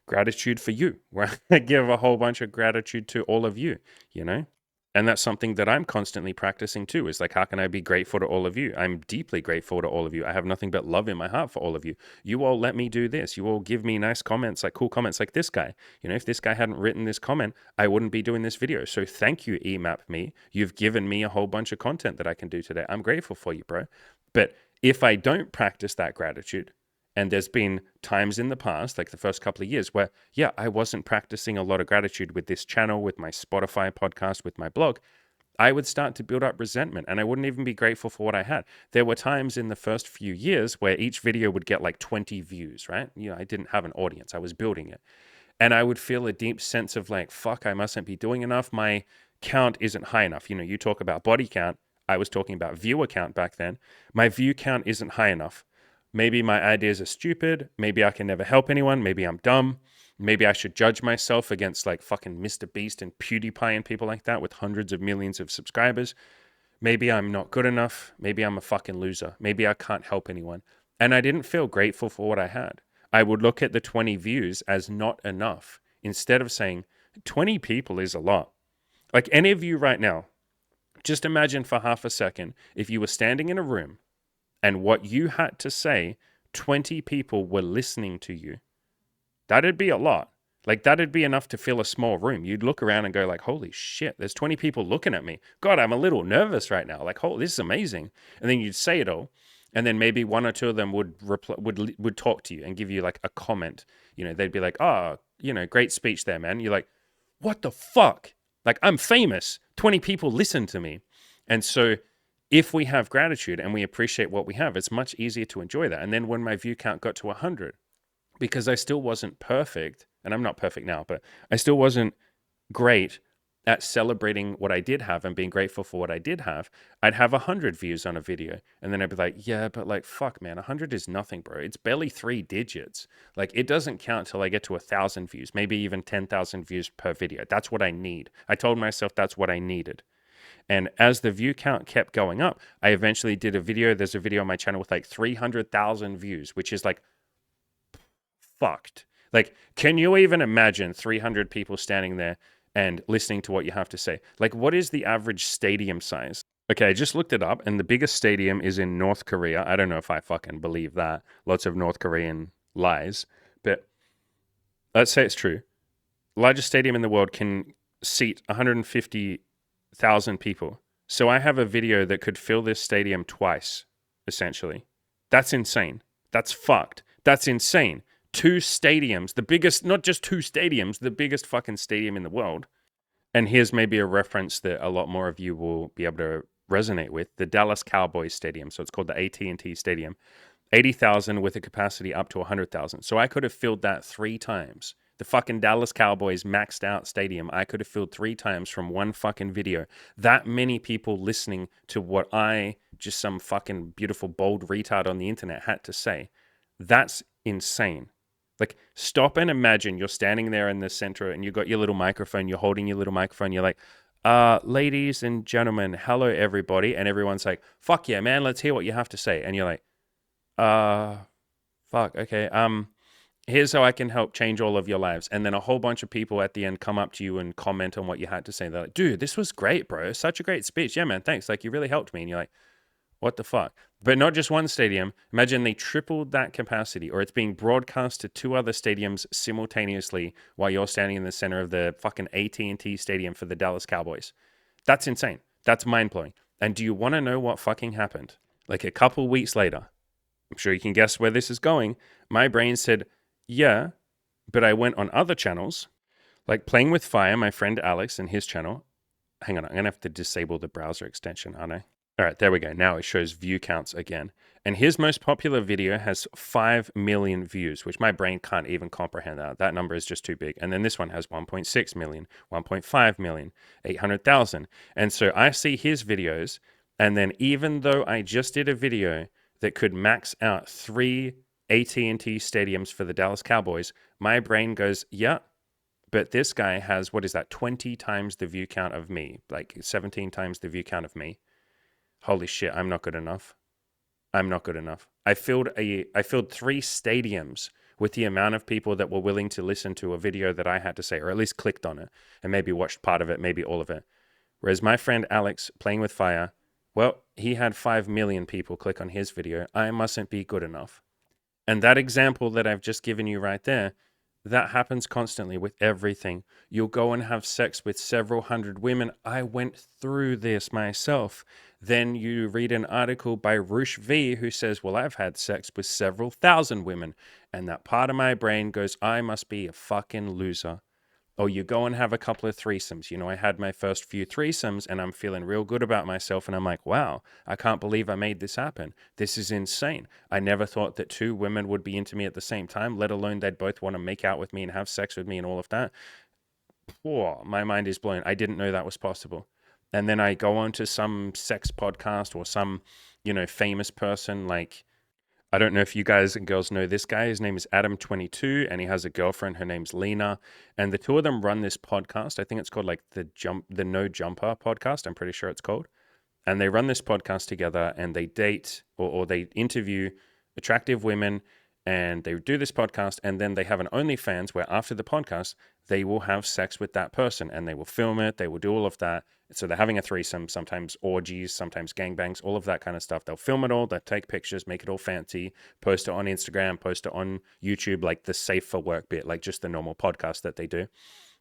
Gratitude for You, where I give a whole bunch of gratitude to all of you, And that's something that I'm constantly practicing too, is like, how can I be grateful to all of you? I'm deeply grateful to all of you. I have nothing but love in my heart for all of you. You all let me do this. You all give me nice comments, like cool comments like this guy. If this guy hadn't written this comment, I wouldn't be doing this video. So thank you, EMAP me. You've given me a whole bunch of content that I can do today. I'm grateful for you, bro. But if I don't practice that gratitude, and there's been times in the past, like the first couple of years, where, yeah, I wasn't practicing a lot of gratitude with this channel, with my Spotify podcast, with my blog, I would start to build up resentment and I wouldn't even be grateful for what I had. There were times in the first few years where each video would get like 20 views, right? I didn't have an audience. I was building it. And I would feel a deep sense of like, fuck, I mustn't be doing enough. My count isn't high enough. You talk about body count. I was talking about viewer count back then. My view count isn't high enough. Maybe my ideas are stupid. Maybe I can never help anyone. Maybe I'm dumb. Maybe I should judge myself against like fucking Mr. Beast and PewDiePie and people like that with hundreds of millions of subscribers. Maybe I'm not good enough. Maybe I'm a fucking loser. Maybe I can't help anyone. And I didn't feel grateful for what I had. I would look at the 20 views as not enough instead of saying 20 people is a lot. Like any of you right now, just imagine for half a second if you were standing in a room and what you had to say, 20 people were listening to you. That'd be a lot. Like that'd be enough to fill a small room. You'd look around and go like, holy shit, there's 20 people looking at me. God, I'm a little nervous right now. Like, oh, this is amazing. And then you'd say it all. And then maybe one or two of them would talk to you and give you like a comment. They'd be like, oh, great speech there, man. You're like, what the fuck? Like I'm famous. 20 people listen to me. And so if we have gratitude and we appreciate what we have, it's much easier to enjoy that. And then when my view count got to 100, because I still wasn't perfect, and I'm not perfect now, but I still wasn't great at celebrating what I did have and being grateful for what I did have, I'd have 100 views on a video. And then I'd be like, yeah, but like, fuck, man, 100 is nothing, bro. It's barely 3 digits. Like, it doesn't count till I get to 1,000 views, maybe even 10,000 views per video. That's what I need. I told myself that's what I needed. And as the view count kept going up, I eventually did a video. There's a video on my channel with like 300,000 views, which is like fucked. Like, can you even imagine 300 people standing there and listening to what you have to say? Like, what is the average stadium size? Okay, I just looked it up, and the biggest stadium is in North Korea. I don't know if I fucking believe that. Lots of North Korean lies, but let's say it's true. Largest stadium in the world can seat 150,000 people. So I have a video that could fill this stadium twice, essentially. That's insane. That's fucked. That's insane. Two stadiums, the biggest, not just two stadiums, the biggest fucking stadium in the world. And here's maybe a reference that a lot more of you will be able to resonate with: the Dallas Cowboys Stadium. So it's called the AT&T Stadium. 80,000 with a capacity up to 100,000. So I could have filled that 3 times. The fucking Dallas Cowboys maxed out stadium, I could have filled 3 times from one fucking video. That many people listening to what I, just some fucking beautiful, bold retard on the internet, had to say. That's insane. Like, stop and imagine you're standing there in the center and you got your little microphone, you're holding your little microphone, you're like, ladies and gentlemen, hello everybody. And everyone's like, fuck yeah, man, let's hear what you have to say. And you're like, fuck, okay. Here's how I can help change all of your lives. And then a whole bunch of people at the end come up to you and comment on what you had to say. They're like, dude, this was great, bro. Such a great speech. Yeah, man, thanks. Like, you really helped me. And you're like, what the fuck? But not just one stadium. Imagine they tripled that capacity, or it's being broadcast to 2 other stadiums simultaneously while you're standing in the center of the fucking AT&T Stadium for the Dallas Cowboys. That's insane. That's mind-blowing. And do you want to know what fucking happened? Like, a couple weeks later, I'm sure you can guess where this is going. My brain said, yeah, but I went on other channels, like Playing with Fire, my friend Alex and his channel. Hang on, I'm going to have to disable the browser extension, aren't I? All right, there we go. Now it shows view counts again. And his most popular video has 5 million views, which my brain can't even comprehend that. That number is just too big. And then this one has 1.6 million, 1.5 million, 800,000. And so I see his videos, and then even though I just did a video that could max out 3 AT&T stadiums for the Dallas Cowboys, my brain goes, yeah, but this guy has, what is that, 20 times the view count of me, like 17 times the view count of me. Holy shit, I'm not good enough. I'm not good enough. I filled 3 stadiums with the amount of people that were willing to listen to a video that I had to say, or at least clicked on it and maybe watched part of it, maybe all of it. Whereas my friend Alex, Playing with Fire, well, he had 5 million people click on his video. I mustn't be good enough. And that example that I've just given you right there, that happens constantly with everything. You'll go and have sex with several hundred women. I went through this myself. Then you read an article by Roosh V who says, well, I've had sex with several thousand women. And that part of my brain goes, I must be a fucking loser. Or you go and have a couple of threesomes. You know, I had my first few threesomes and I'm feeling real good about myself. And I'm like, wow, I can't believe I made this happen. This is insane. I never thought that 2 women would be into me at the same time, let alone they'd both want to make out with me and have sex with me and all of that. Whoa, my mind is blown. I didn't know that was possible. And then I go on to some sex podcast or some, you know, famous person like, I don't know if you guys and girls know this guy. His name is Adam22, and he has a girlfriend. Her name's Lena, and the 2 of them run this podcast. I think it's called like the No Jumper podcast. I'm pretty sure it's called. And they run this podcast together, and they date or they interview attractive women, and they do this podcast, and then they have an OnlyFans where after the podcast they will have sex with that person, and they will film it. They will do all of that. So they're having a threesome, sometimes orgies, sometimes gangbangs, all of that kind of stuff. They'll film it all, they'll take pictures, make it all fancy, post it on Instagram, post it on YouTube, like the safe for work bit, like just the normal podcast that they do.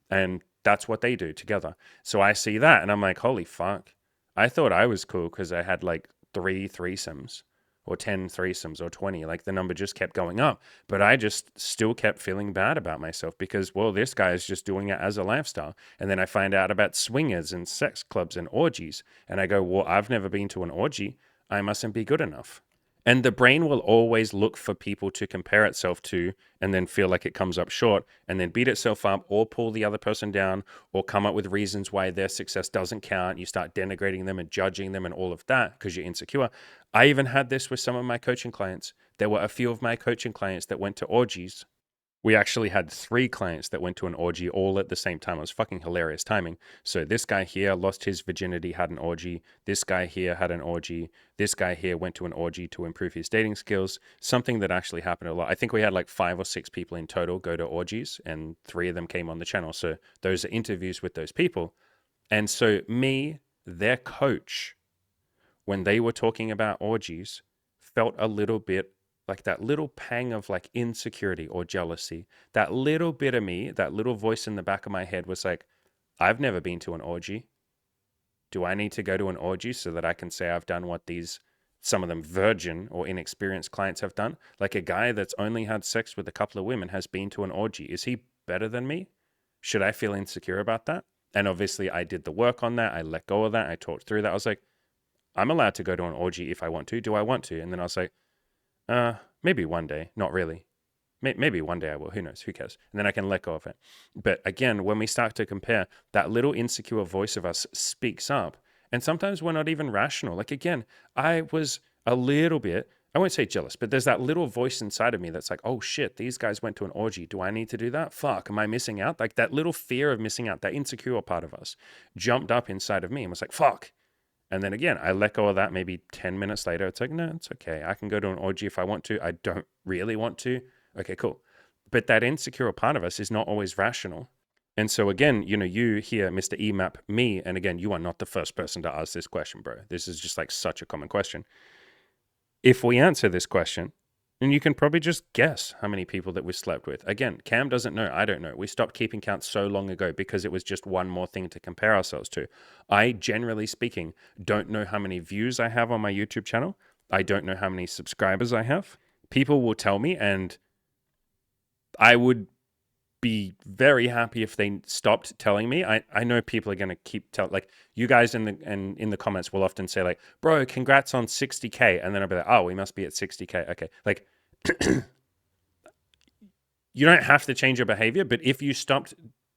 And that's what they do together. So I see that and I'm like, holy fuck. I thought I was cool because I had like 3 threesomes or 10 threesomes or 20. Like the number just kept going up. But I just still kept feeling bad about myself because, well, this guy is just doing it as a lifestyle. And then I find out about swingers and sex clubs and orgies. And I go, well, I've never been to an orgy. I mustn't be good enough. And the brain will always look for people to compare itself to and then feel like it comes up short and then beat itself up or pull the other person down or come up with reasons why their success doesn't count. You start denigrating them and judging them and all of that because you're insecure. I even had this with some of my coaching clients. There were a few of my coaching clients that went to orgies. We actually had 3 clients that went to an orgy all at the same time. It was fucking hilarious timing. So this guy here lost his virginity, had an orgy. This guy here had an orgy. This guy here went to an orgy to improve his dating skills. Something that actually happened a lot. I think we had like 5 or 6 people in total go to orgies, and 3 of them came on the channel. So those are interviews with those people. And so me, their coach, when they were talking about orgies, felt a little bit like that little pang of like insecurity or jealousy. That little bit of me, that little voice in the back of my head was like, I've never been to an orgy. Do I need to go to an orgy so that I can say I've done what these, some of them virgin or inexperienced clients have done? Like a guy that's only had sex with a couple of women has been to an orgy. Is he better than me? Should I feel insecure about that? And obviously, I did the work on that. I let go of that. I talked through that. I was like, I'm allowed to go to an orgy if I want to. Do I want to? And then I was like, maybe one day. Not really. Maybe one day I will. Who knows? Who cares? And then I can let go of it. But again, when we start to compare, that little insecure voice of us speaks up. And sometimes we're not even rational. Like, again, I was a little bit, I won't say jealous, but there's that little voice inside of me that's like, oh shit, these guys went to an orgy. Do I need to do that? Fuck, am I missing out? Like that little fear of missing out, that insecure part of us jumped up inside of me and was like, fuck. And then again, I let go of that maybe 10 minutes later. It's like, no, it's okay. I can go to an orgy if I want to. I don't really want to. Okay, cool. But that insecure part of us is not always rational. And so again, you hear Mr. EMAP me, and again, you are not the first person to ask this question, bro. This is just like such a common question. If we answer this question, then you can probably just guess how many people that we slept with. Again, Cam doesn't know. I don't know. We stopped keeping count so long ago because it was just one more thing to compare ourselves to. I, generally speaking, don't know how many views I have on my YouTube channel. I don't know how many subscribers I have. People will tell me, and I would be very happy if they stopped telling me. I know people are going to keep like you guys in the comments will often say like, bro, congrats on 60K. And then I'll be like, oh, we must be at 60K. Okay. Like you don't have to change your behavior, but if you stopped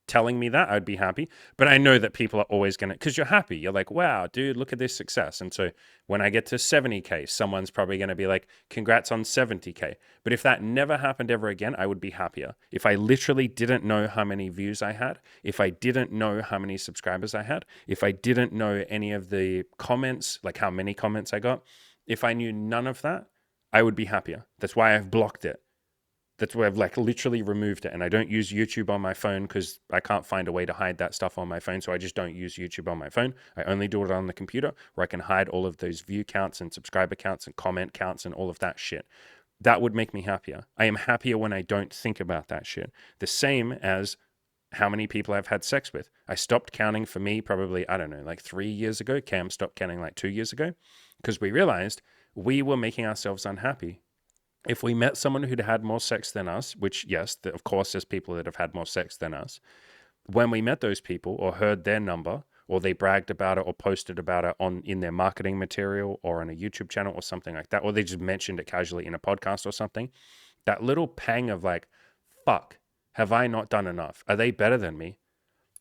telling me that, I'd be happy. But I know that people are always going to, because you're happy. You're like, wow, dude, look at this success. And so when I get to 70K, someone's probably going to be like, congrats on 70K. But if that never happened ever again, I would be happier. If I literally didn't know how many views I had, if I didn't know how many subscribers I had, if I didn't know any of the comments, like how many comments I got, if I knew none of that, I would be happier. That's why I've blocked it. That's where I've like literally removed it. And I don't use YouTube on my phone because I can't find a way to hide that stuff on my phone. So I just don't use YouTube on my phone. I only do it on the computer where I can hide all of those view counts and subscriber counts and comment counts and all of that shit. That would make me happier. I am happier when I don't think about that shit. The same as how many people I've had sex with. I stopped counting for me probably, I don't know, like 3 years ago. Cam stopped counting like 2 years ago because we realized we were making ourselves unhappy. If we met someone who'd had more sex than us, which, yes, of course, there's people that have had more sex than us. When we met those people or heard their number or they bragged about it or posted about it in their marketing material or on a YouTube channel or something like that, or they just mentioned it casually in a podcast or something, that little pang of like, fuck, have I not done enough? Are they better than me?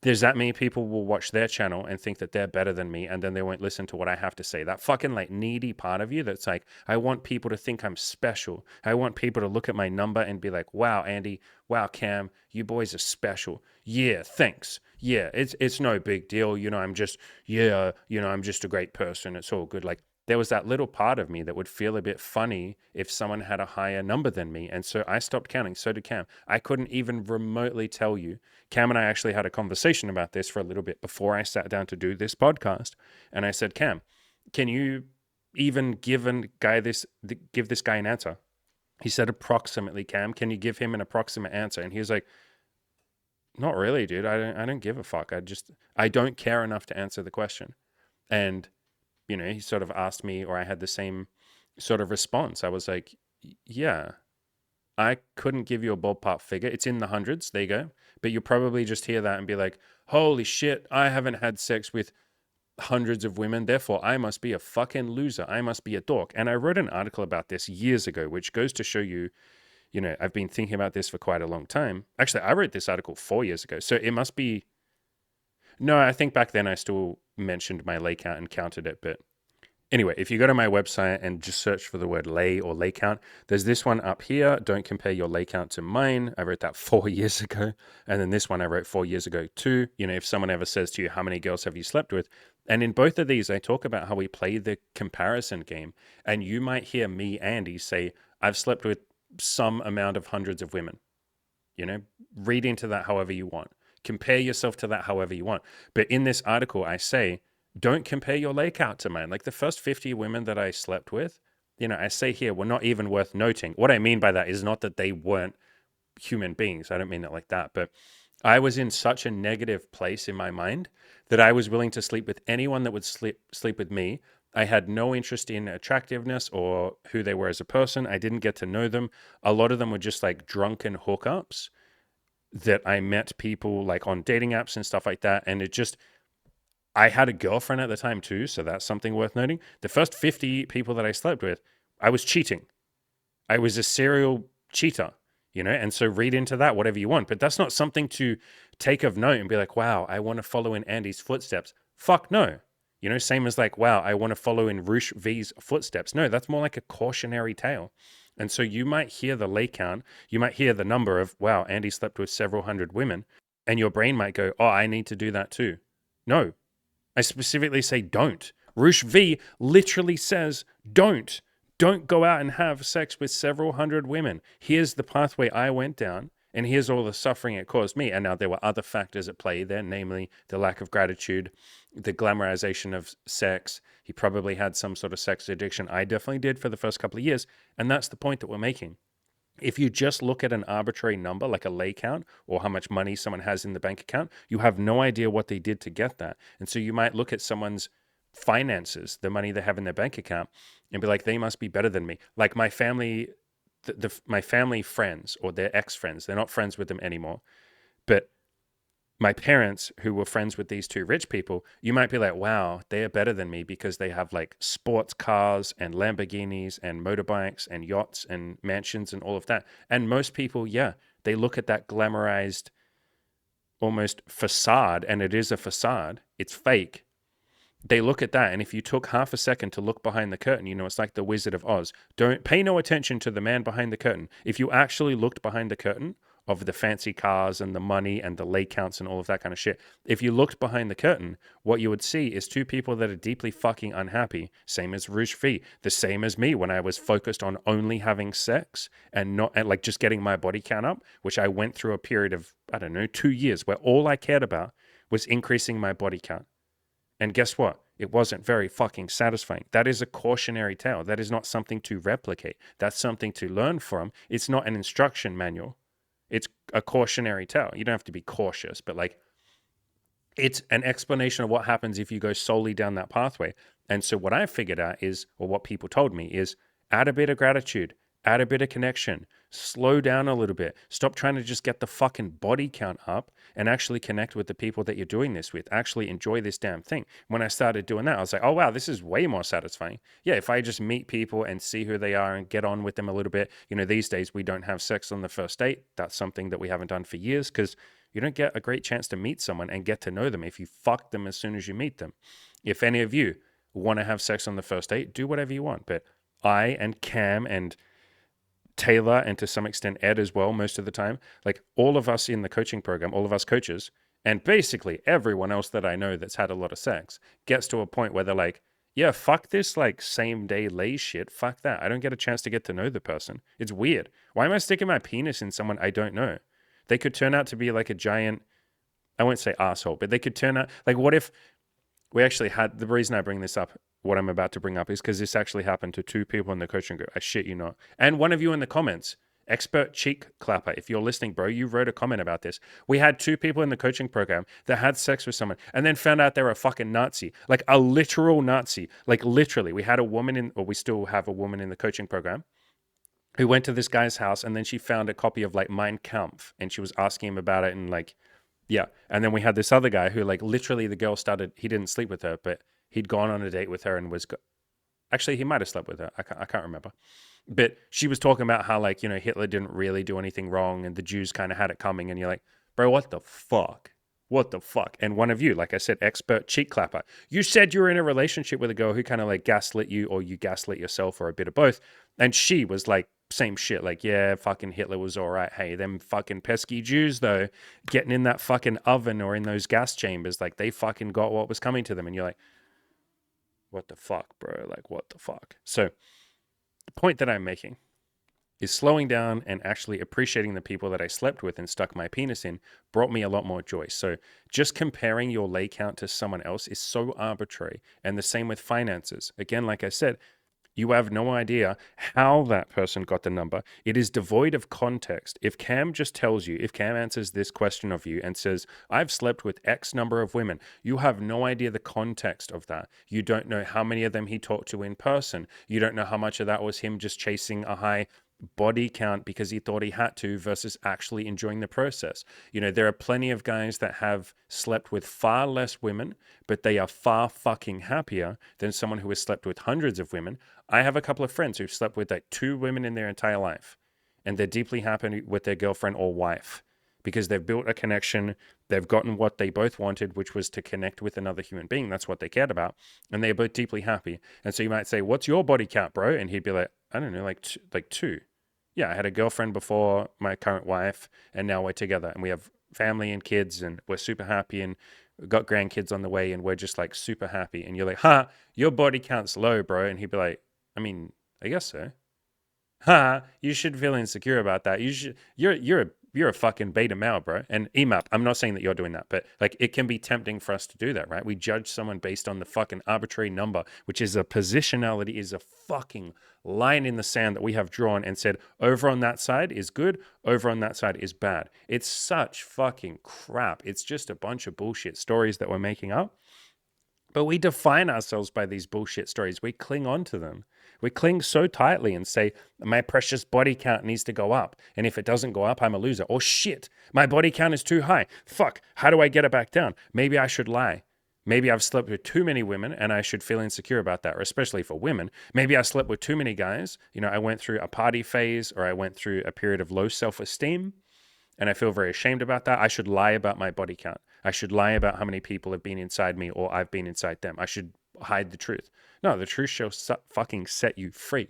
There's that many people will watch their channel and think that they're better than me, and then they won't listen to what I have to say. That fucking like needy part of you that's like, I want people to think I'm special. I want people to look at my number and be like, wow, Andy, wow, Cam, you boys are special. Yeah, thanks. Yeah, it's no big deal. I'm just a great person. It's all good. Like there was that little part of me that would feel a bit funny if someone had a higher number than me. And so I stopped counting. So did Cam. I couldn't even remotely tell you. Cam and I actually had a conversation about this for a little bit before I sat down to do this podcast. And I said, Cam, can you even give this guy an answer? He said approximately. Cam, can you give him an approximate answer? And he was like, not really, dude. I don't give a fuck. I don't care enough to answer the question. And he sort of asked me, or I had the same sort of response. I was like, yeah, I couldn't give you a ballpark figure. It's in the hundreds. There you go. But you'll probably just hear that and be like, holy shit, I haven't had sex with hundreds of women. Therefore, I must be a fucking loser. I must be a dork. And I wrote an article about this years ago, which goes to show you, I've been thinking about this for quite a long time. Actually, I wrote this article 4 years ago. So it must be, no, I think back then I still mentioned my lay count and counted it. But anyway, if you go to my website and just search for the word lay or lay count, there's this one up here. Don't compare your lay count to mine. I wrote that 4 years ago. And then this one I wrote 4 years ago too. If someone ever says to you, how many girls have you slept with? And in both of these, I talk about how we play the comparison game. And you might hear me, Andy, say, I've slept with some amount of hundreds of women. Read into that however you want. Compare yourself to that however you want. But in this article, I say, Don't compare your lay count to mine. Like the first 50 women that I slept with, I say here, were not even worth noting. What I mean by that is not that they weren't human beings. I don't mean it like that, but I was in such a negative place in my mind that I was willing to sleep with anyone that would sleep with me. I had no interest in attractiveness or who they were as a person. I didn't get to know them. A lot of them were just like drunken hookups that I met people like on dating apps and stuff like that. And I had a girlfriend at the time too, so that's something worth noting. The first 50 people that I slept with, I was cheating. I was a serial cheater, and so read into that whatever you want. But that's not something to take of note and be like, wow, I want to follow in Andy's footsteps. Fuck no. Same as like, wow, I want to follow in Roosh V's footsteps. No, that's more like a cautionary tale. And so you might hear the lay count, you might hear the number of, wow, Andy slept with several hundred women, and your brain might go, oh, I need to do that too. No, I specifically say don't. Roosh V literally says don't. Don't go out and have sex with several hundred women. Here's the pathway I went down, and here's all the suffering it caused me. And now there were other factors at play there, namely the lack of gratitude, the glamorization of sex. He probably had some sort of sex addiction. I definitely did for the first couple of years. And that's the point that we're making. If you just look at an arbitrary number like a lay count or how much money someone has in the bank account, you have no idea what they did to get that. And so you might look at someone's finances, the money they have in their bank account, and be like, they must be better than me. Like my family, my family friends or their ex-friends, they're not friends with them anymore. But my parents, who were friends with these two rich people, you might be like, wow, they are better than me because they have like sports cars and Lamborghinis and motorbikes and yachts and mansions and all of that. And most people, yeah, they look at that glamorized almost facade, and it is a facade, it's fake. They look at that, and if you took half a second to look behind the curtain, it's like the Wizard of Oz. Don't pay no attention to the man behind the curtain. If you actually looked behind the curtain of the fancy cars and the money and the lay counts and all of that kind of shit, if you looked behind the curtain, what you would see is two people that are deeply fucking unhappy, same as Roosh V, the same as me when I was focused on only having sex and not and like just getting my body count up, which I went through a period of, I don't know, 2 years where all I cared about was increasing my body count. And guess what? It wasn't very fucking satisfying. That is a cautionary tale. That is not something to replicate. That's something to learn from. It's not an instruction manual. It's a cautionary tale. You don't have to be cautious, but like it's an explanation of what happens if you go solely down that pathway. And so what I figured out is, or what people told me is, add a bit of gratitude, add a bit of connection, slow down a little bit. Stop trying to just get the fucking body count up and actually connect with the people that you're doing this with. Actually enjoy this damn thing. When I started doing that, I was like, oh, wow, this is way more satisfying. Yeah, if I just meet people and see who they are and get on with them a little bit, these days we don't have sex on the first date. That's something that we haven't done for years because you don't get a great chance to meet someone and get to know them if you fuck them as soon as you meet them. If any of you want to have sex on the first date, do whatever you want. But I and Cam and Taylor and to some extent Ed as well, most of the time, like all of us in the coaching program, all of us coaches, and basically everyone else that I know that's had a lot of sex gets to a point where they're like, yeah, fuck this like same day lay shit. Fuck that. I don't get a chance to get to know the person. It's weird. Why am I sticking my penis in someone I don't know? They could turn out to be like a giant, I won't say asshole, but they could turn out, like what if we actually had, the reason I bring this up, what I'm about to bring up is because this actually happened to two people in the coaching group. I shit you not. And one of you in the comments, expert cheek clapper, if you're listening, bro, you wrote a comment about this. We had two people in the coaching program that had sex with someone and then found out they were a fucking Nazi, like a literal Nazi. Like literally, we had a woman in, or we still have a woman in the coaching program who went to this guy's house and then she found a copy of like Mein Kampf and she was asking him about it and like, yeah. And then we had this other guy who like literally the girl started, he didn't sleep with her, but he'd gone on a date with her and was, actually he might have slept with her. I can't remember. But she was talking about how like, Hitler didn't really do anything wrong and the Jews kind of had it coming. And you're like, bro, what the fuck? What the fuck? And one of you, like I said, expert cheek clapper, you said you were in a relationship with a girl who kind of like gaslit you or you gaslit yourself or a bit of both. And she was like, same shit. Like, yeah, fucking Hitler was all right. Hey, them fucking pesky Jews, though, getting in that fucking oven or in those gas chambers, like they fucking got what was coming to them. And you're like, what the fuck, bro? Like, what the fuck? So the point that I'm making is slowing down and actually appreciating the people that I slept with and stuck my penis in brought me a lot more joy. So just comparing your lay count to someone else is so arbitrary. And the same with finances. Again, like I said, you have no idea how that person got the number. It is devoid of context. If Cam just tells you, if Cam answers this question of you and says, I've slept with X number of women, you have no idea the context of that. You don't know how many of them he talked to in person. You don't know how much of that was him just chasing a high body count because he thought he had to versus actually enjoying the process. You know, there are plenty of guys that have slept with far less women, but they are far fucking happier than someone who has slept with hundreds of women. I have a couple of friends who've slept with like 2 women in their entire life, and they're deeply happy with their girlfriend or wife because they've built a connection. They've gotten what they both wanted, which was to connect with another human being. That's what they cared about. And they're both deeply happy. And so you might say, what's your body count, bro? And he'd be like, I don't know, like 2. Yeah, I had a girlfriend before my current wife, and now we're together and we have family and kids, and we're super happy, and we've got grandkids on the way, and we're just like super happy. And you're like, your body count's low, bro. And he'd be like, I mean, I guess so. You should feel insecure about that. You're a fucking beta male, bro. And EMAP, I'm not saying that you're doing that, but like it can be tempting for us to do that, right? We judge someone based on the fucking arbitrary number, which is a positionality, is a fucking line in the sand that we have drawn and said over on that side is good, over on that side is bad. It's such fucking crap. It's just a bunch of bullshit stories that we're making up. But we define ourselves by these bullshit stories. We cling on to them. We cling so tightly and say, my precious body count needs to go up. And if it doesn't go up, I'm a loser. Or shit, my body count is too high. Fuck, how do I get it back down? Maybe I should lie. Maybe I've slept with too many women and I should feel insecure about that, or especially for women. Maybe I slept with too many guys. You know, I went through a party phase, or I went through a period of low self-esteem, and I feel very ashamed about that. I should lie about my body count. I should lie about how many people have been inside me or I've been inside them. I should hide the truth. No, the truth shall fucking set you free.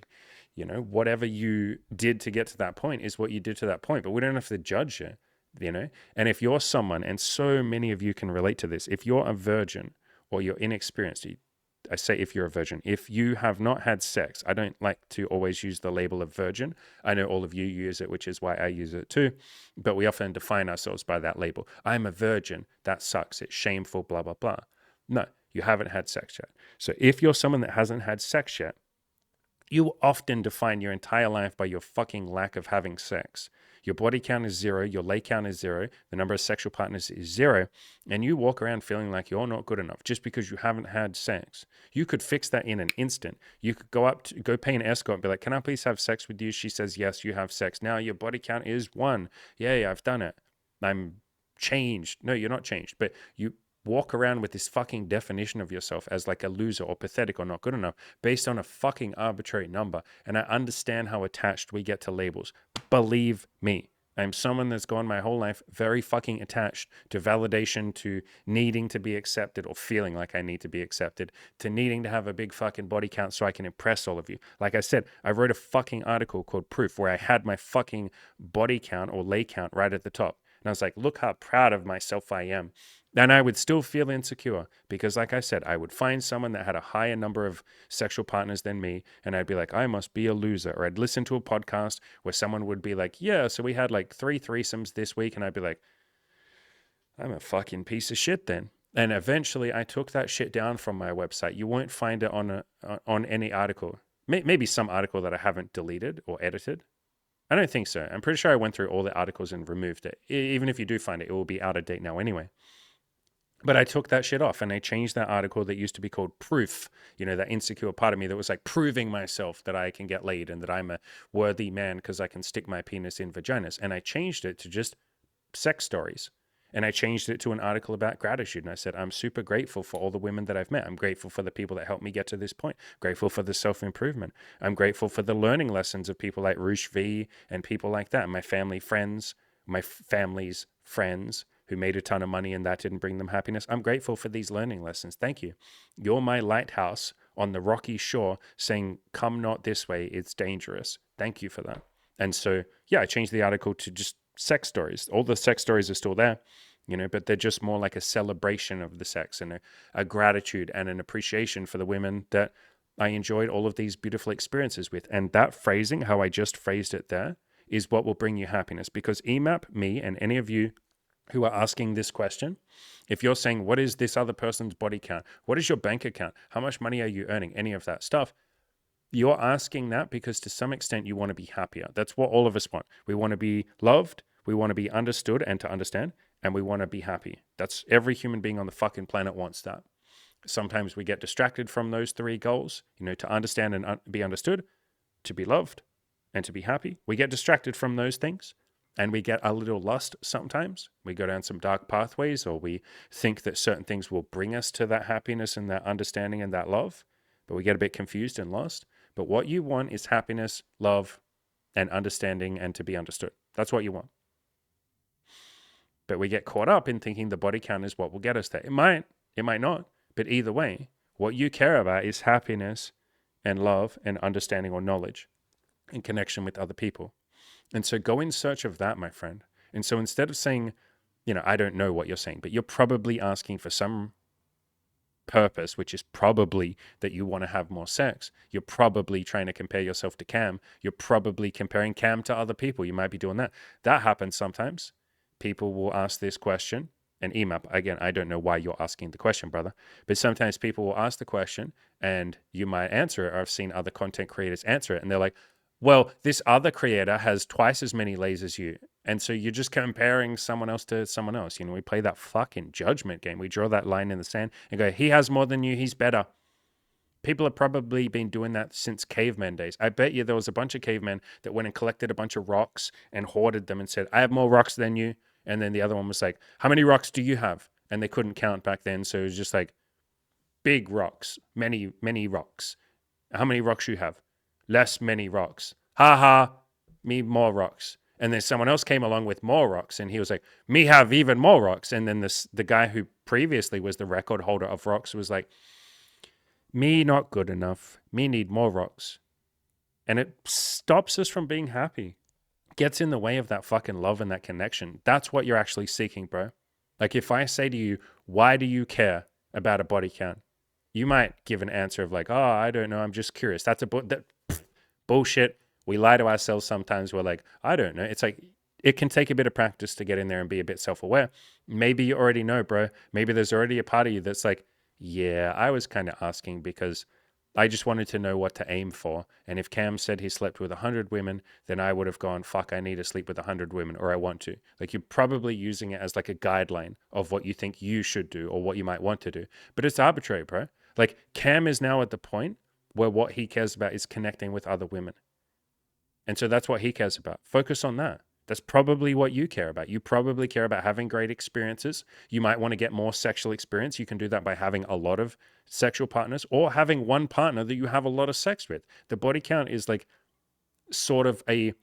You know, whatever you did to get to that point is what you did to that point, but we don't have to judge you, you know? And if you're someone, and so many of you can relate to this, if you're a virgin or you're inexperienced, I say if you're a virgin, if you have not had sex, I don't like to always use the label of virgin. I know all of you use it, which is why I use it too. But we often define ourselves by that label. I'm a virgin. That sucks. It's shameful, blah, blah, blah. No, you haven't had sex yet. So if you're someone that hasn't had sex yet, you often define your entire life by your fucking lack of having sex. Your body count is 0, your lay count is 0, the number of sexual partners is 0, and you walk around feeling like you're not good enough just because you haven't had sex. You could fix that in an instant. You could go pay an escort and be like, can I please have sex with you? She says, yes, you have sex. Now your body count is 1. Yay, I've done it. I'm changed. No, you're not changed, but you walk around with this fucking definition of yourself as like a loser or pathetic or not good enough based on a fucking arbitrary number. And I understand how attached we get to labels. Believe me, I'm someone that's gone my whole life very fucking attached to validation, to needing to be accepted or feeling like I need to be accepted, to needing to have a big fucking body count so I can impress all of you. Like I said, I wrote a fucking article called Proof where I had my fucking body count or lay count right at the top. And I was like, look how proud of myself I am. And I would still feel insecure because, like I said, I would find someone that had a higher number of sexual partners than me, and I'd be like, I must be a loser. Or I'd listen to a podcast where someone would be like, yeah, so we had like 3 threesomes this week, and I'd be like, I'm a fucking piece of shit then. And eventually I took that shit down from my website. You won't find it on any article. Maybe some article that I haven't deleted or edited. I don't think so. I'm pretty sure I went through all the articles and removed it. Even if you do find it, it will be out of date now anyway. But I took that shit off and I changed that article that used to be called Proof, you know, that insecure part of me that was like proving myself that I can get laid and that I'm a worthy man because I can stick my penis in vaginas. And I changed it to just sex stories. And I changed it to an article about gratitude. And I said, I'm super grateful for all the women that I've met. I'm grateful for the people that helped me get to this point. Grateful for the self-improvement. I'm grateful for the learning lessons of people like Roosh V and people like that. My family's friends who made a ton of money and that didn't bring them happiness. I'm grateful for these learning lessons. Thank you. You're my lighthouse on the rocky shore saying, come not this way, it's dangerous. Thank you for that. And so, yeah, I changed the article to just sex stories. All the sex stories are still there, you know, but they're just more like a celebration of the sex and a gratitude and an appreciation for the women that I enjoyed all of these beautiful experiences with. And that phrasing, how I just phrased it there, is what will bring you happiness. Because EMAP, me, and any of you who are asking this question, if you're saying, what is this other person's body count? What is your bank account? How much money are you earning? Any of that stuff. You're asking that because to some extent you want to be happier. That's what all of us want. We want to be loved. We want to be understood and to understand. And we want to be happy. That's every human being on the fucking planet wants that. Sometimes we get distracted from those three goals, to understand and be understood, to be loved, and to be happy. We get distracted from those things and we get a little lost sometimes. We go down some dark pathways, or we think that certain things will bring us to that happiness and that understanding and that love, but we get a bit confused and lost. But what you want is happiness, love, and understanding and to be understood. That's what you want. But we get caught up in thinking the body count is what will get us there. It might not. But either way, what you care about is happiness and love and understanding or knowledge and connection with other people. And so go in search of that, my friend. And so instead of saying, I don't know what you're saying, but you're probably asking for some purpose, which is probably that you want to have more sex. You're probably trying to compare yourself to Cam. You're probably comparing Cam to other people. You might be doing that. That happens sometimes. People will ask this question. And EMAP, again, I don't know why you're asking the question, brother, but sometimes people will ask the question and you might answer it, or I've seen other content creators answer it, and they're like, well, this other creator has twice as many lays as you. And so you're just comparing someone else to someone else. We play that fucking judgment game. We draw that line in the sand and go, he has more than you, he's better. People have probably been doing that since caveman days. I bet you there was a bunch of cavemen that went and collected a bunch of rocks and hoarded them and said, I have more rocks than you. And then the other one was like, how many rocks do you have? And they couldn't count back then. So it was just like big rocks, many, many rocks. How many rocks you have? Less, many rocks. Ha ha, me more rocks. And then someone else came along with more rocks. And he was like, me have even more rocks. And then the guy who previously was the record holder of rocks was like, me not good enough. Me need more rocks. And it stops us from being happy. Gets in the way of that fucking love and that connection. That's what you're actually seeking, bro. Like if I say to you, why do you care about a body count? You might give an answer of like, oh, I don't know. I'm just curious. That's bullshit. We lie to ourselves sometimes. We're like, I don't know. It's like, it can take a bit of practice to get in there and be a bit self-aware. Maybe you already know, bro. Maybe there's already a part of you that's like, yeah, I was kind of asking because I just wanted to know what to aim for. And if Cam said he slept with 100 women, then I would have gone, fuck, I need to sleep with 100 women, or I want to. Like you're probably using it as like a guideline of what you think you should do or what you might want to do. But it's arbitrary, bro. Like Cam is now at the point where what he cares about is connecting with other women. And so that's what he cares about. Focus on that. That's probably what you care about. You probably care about having great experiences. You might want to get more sexual experience. You can do that by having a lot of sexual partners or having one partner that you have a lot of sex with. The body count is like sort of a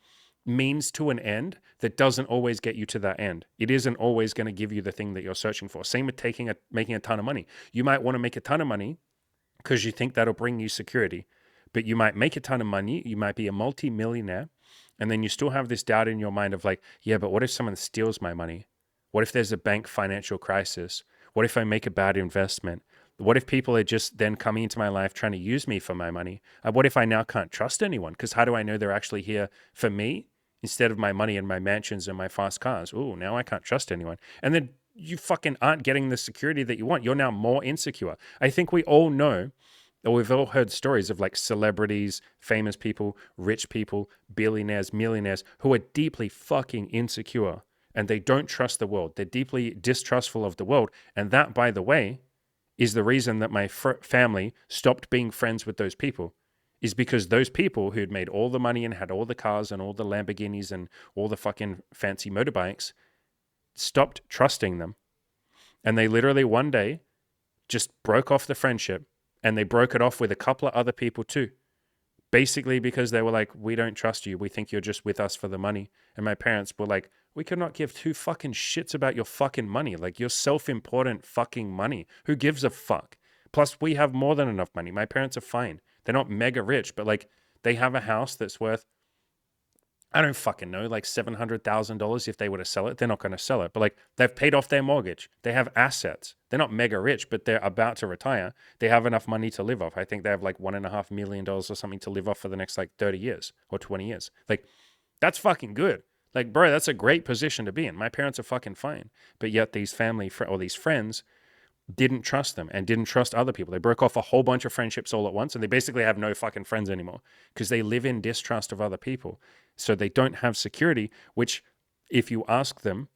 means to an end that doesn't always get you to that end. It isn't always going to give you the thing that you're searching for. Same with making a ton of money. You might want to make a ton of money because you think that'll bring you security, but you might make a ton of money. You might be a multi-millionaire. And then you still have this doubt in your mind of like, yeah, but what if someone steals my money? What if there's a bank financial crisis? What if I make a bad investment? What if people are just then coming into my life trying to use me for my money? What if I now can't trust anyone? Because how do I know they're actually here for me instead of my money and my mansions and my fast cars? Oh, now I can't trust anyone. And then you fucking aren't getting the security that you want. You're now more insecure. I think we all know, or we've all heard stories of like celebrities, famous people, rich people, billionaires, millionaires who are deeply fucking insecure and they don't trust the world. They're deeply distrustful of the world. And that, by the way, is the reason that my family stopped being friends with those people, is because those people who'd made all the money and had all the cars and all the Lamborghinis and all the fucking fancy motorbikes stopped trusting them. And they literally one day just broke off the friendship. And they broke it off with a couple of other people too. Basically because they were like, we don't trust you. We think you're just with us for the money. And my parents were like, we could not give two fucking shits about your fucking money. Like your self-important fucking money. Who gives a fuck? Plus we have more than enough money. My parents are fine. They're not mega rich, but like they have a house that's worth, I don't fucking know, like $700,000 if they were to sell it. They're not going to sell it. But like they've paid off their mortgage. They have assets. They're not mega rich, but they're about to retire. They have enough money to live off. I think they have like $1.5 million or something to live off for the next like 30 years or 20 years. Like that's fucking good. Like, bro, that's a great position to be in. My parents are fucking fine. But yet these or these friends didn't trust them and didn't trust other people. They broke off a whole bunch of friendships all at once, and they basically have no fucking friends anymore because they live in distrust of other people. So they don't have security, which if you ask them,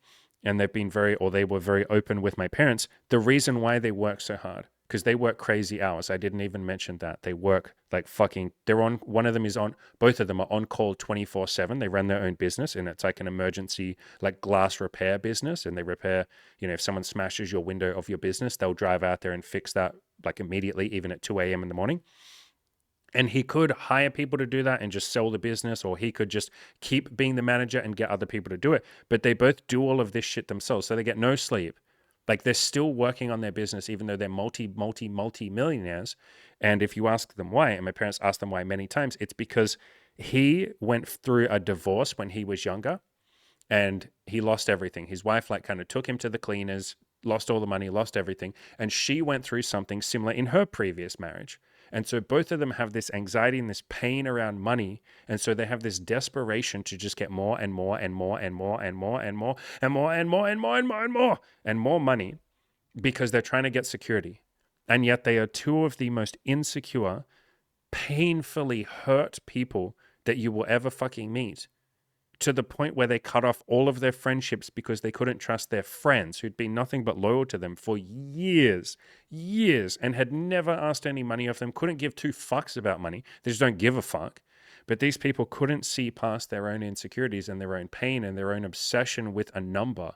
and they were very open with my parents, the reason why they work so hard, because they work crazy hours. I didn't even mention that. They work like fucking, both of them are on call 24/7. They run their own business, and it's like an emergency, like glass repair business. And they repair, if someone smashes your window of your business, they'll drive out there and fix that like immediately, even at 2 a.m. in the morning. And he could hire people to do that and just sell the business, or he could just keep being the manager and get other people to do it. But they both do all of this shit themselves. So they get no sleep. Like they're still working on their business, even though they're multi millionaires. And if you ask them why, and my parents asked them why many times, it's because he went through a divorce when he was younger and he lost everything. His wife like kind of took him to the cleaners, lost all the money, lost everything. And she went through something similar in her previous marriage. And so both of them have this anxiety and this pain around money. And so they have this desperation to just get more and more and more and more and more and more and more and more and more and more and more and more money because they're trying to get security. And yet they are two of the most insecure, painfully hurt people that you will ever fucking meet, to the point where they cut off all of their friendships because they couldn't trust their friends who'd been nothing but loyal to them for years, and had never asked any money of them, couldn't give two fucks about money. They just don't give a fuck. But these people couldn't see past their own insecurities and their own pain and their own obsession with a number,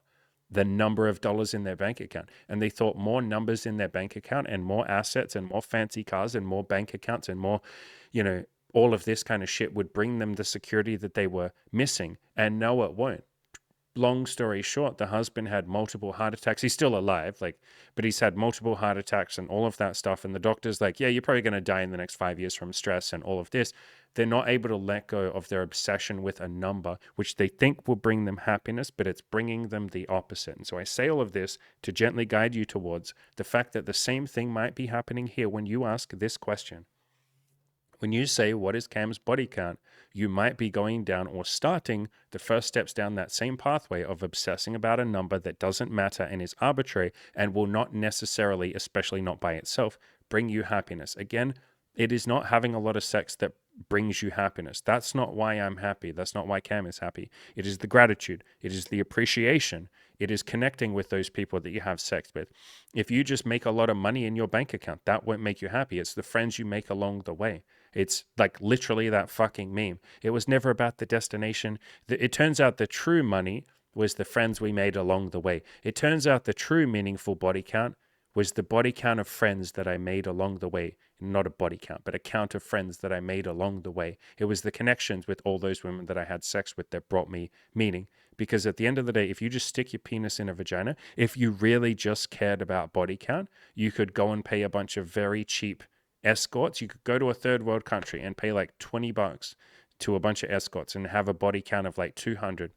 the number of dollars in their bank account. And they thought more numbers in their bank account and more assets and more fancy cars and more bank accounts and more, all of this kind of shit would bring them the security that they were missing. And no, it won't. Long story short, the husband had multiple heart attacks. He's still alive, but he's had multiple heart attacks and all of that stuff. And the doctor's like, yeah, you're probably going to die in the next 5 years from stress and all of this. They're not able to let go of their obsession with a number, which they think will bring them happiness, but it's bringing them the opposite. And so I say all of this to gently guide you towards the fact that the same thing might be happening here when you ask this question. When you say, what is Cam's body count? You might be going down or starting the first steps down that same pathway of obsessing about a number that doesn't matter and is arbitrary and will not necessarily, especially not by itself, bring you happiness. Again, it is not having a lot of sex that brings you happiness. That's not why I'm happy. That's not why Cam is happy. It is the gratitude. It is the appreciation. It is connecting with those people that you have sex with. If you just make a lot of money in your bank account, that won't make you happy. It's the friends you make along the way. It's like literally that fucking meme. It was never about the destination. It turns out the true money was the friends we made along the way. It turns out the true meaningful body count was the body count of friends that I made along the way. Not a body count, but a count of friends that I made along the way. It was the connections with all those women that I had sex with that brought me meaning. Because at the end of the day, if you just stick your penis in a vagina, if you really just cared about body count, you could go and pay a bunch of very cheap escorts. You could go to a third world country and pay like $20 to a bunch of escorts and have a body count of like 200.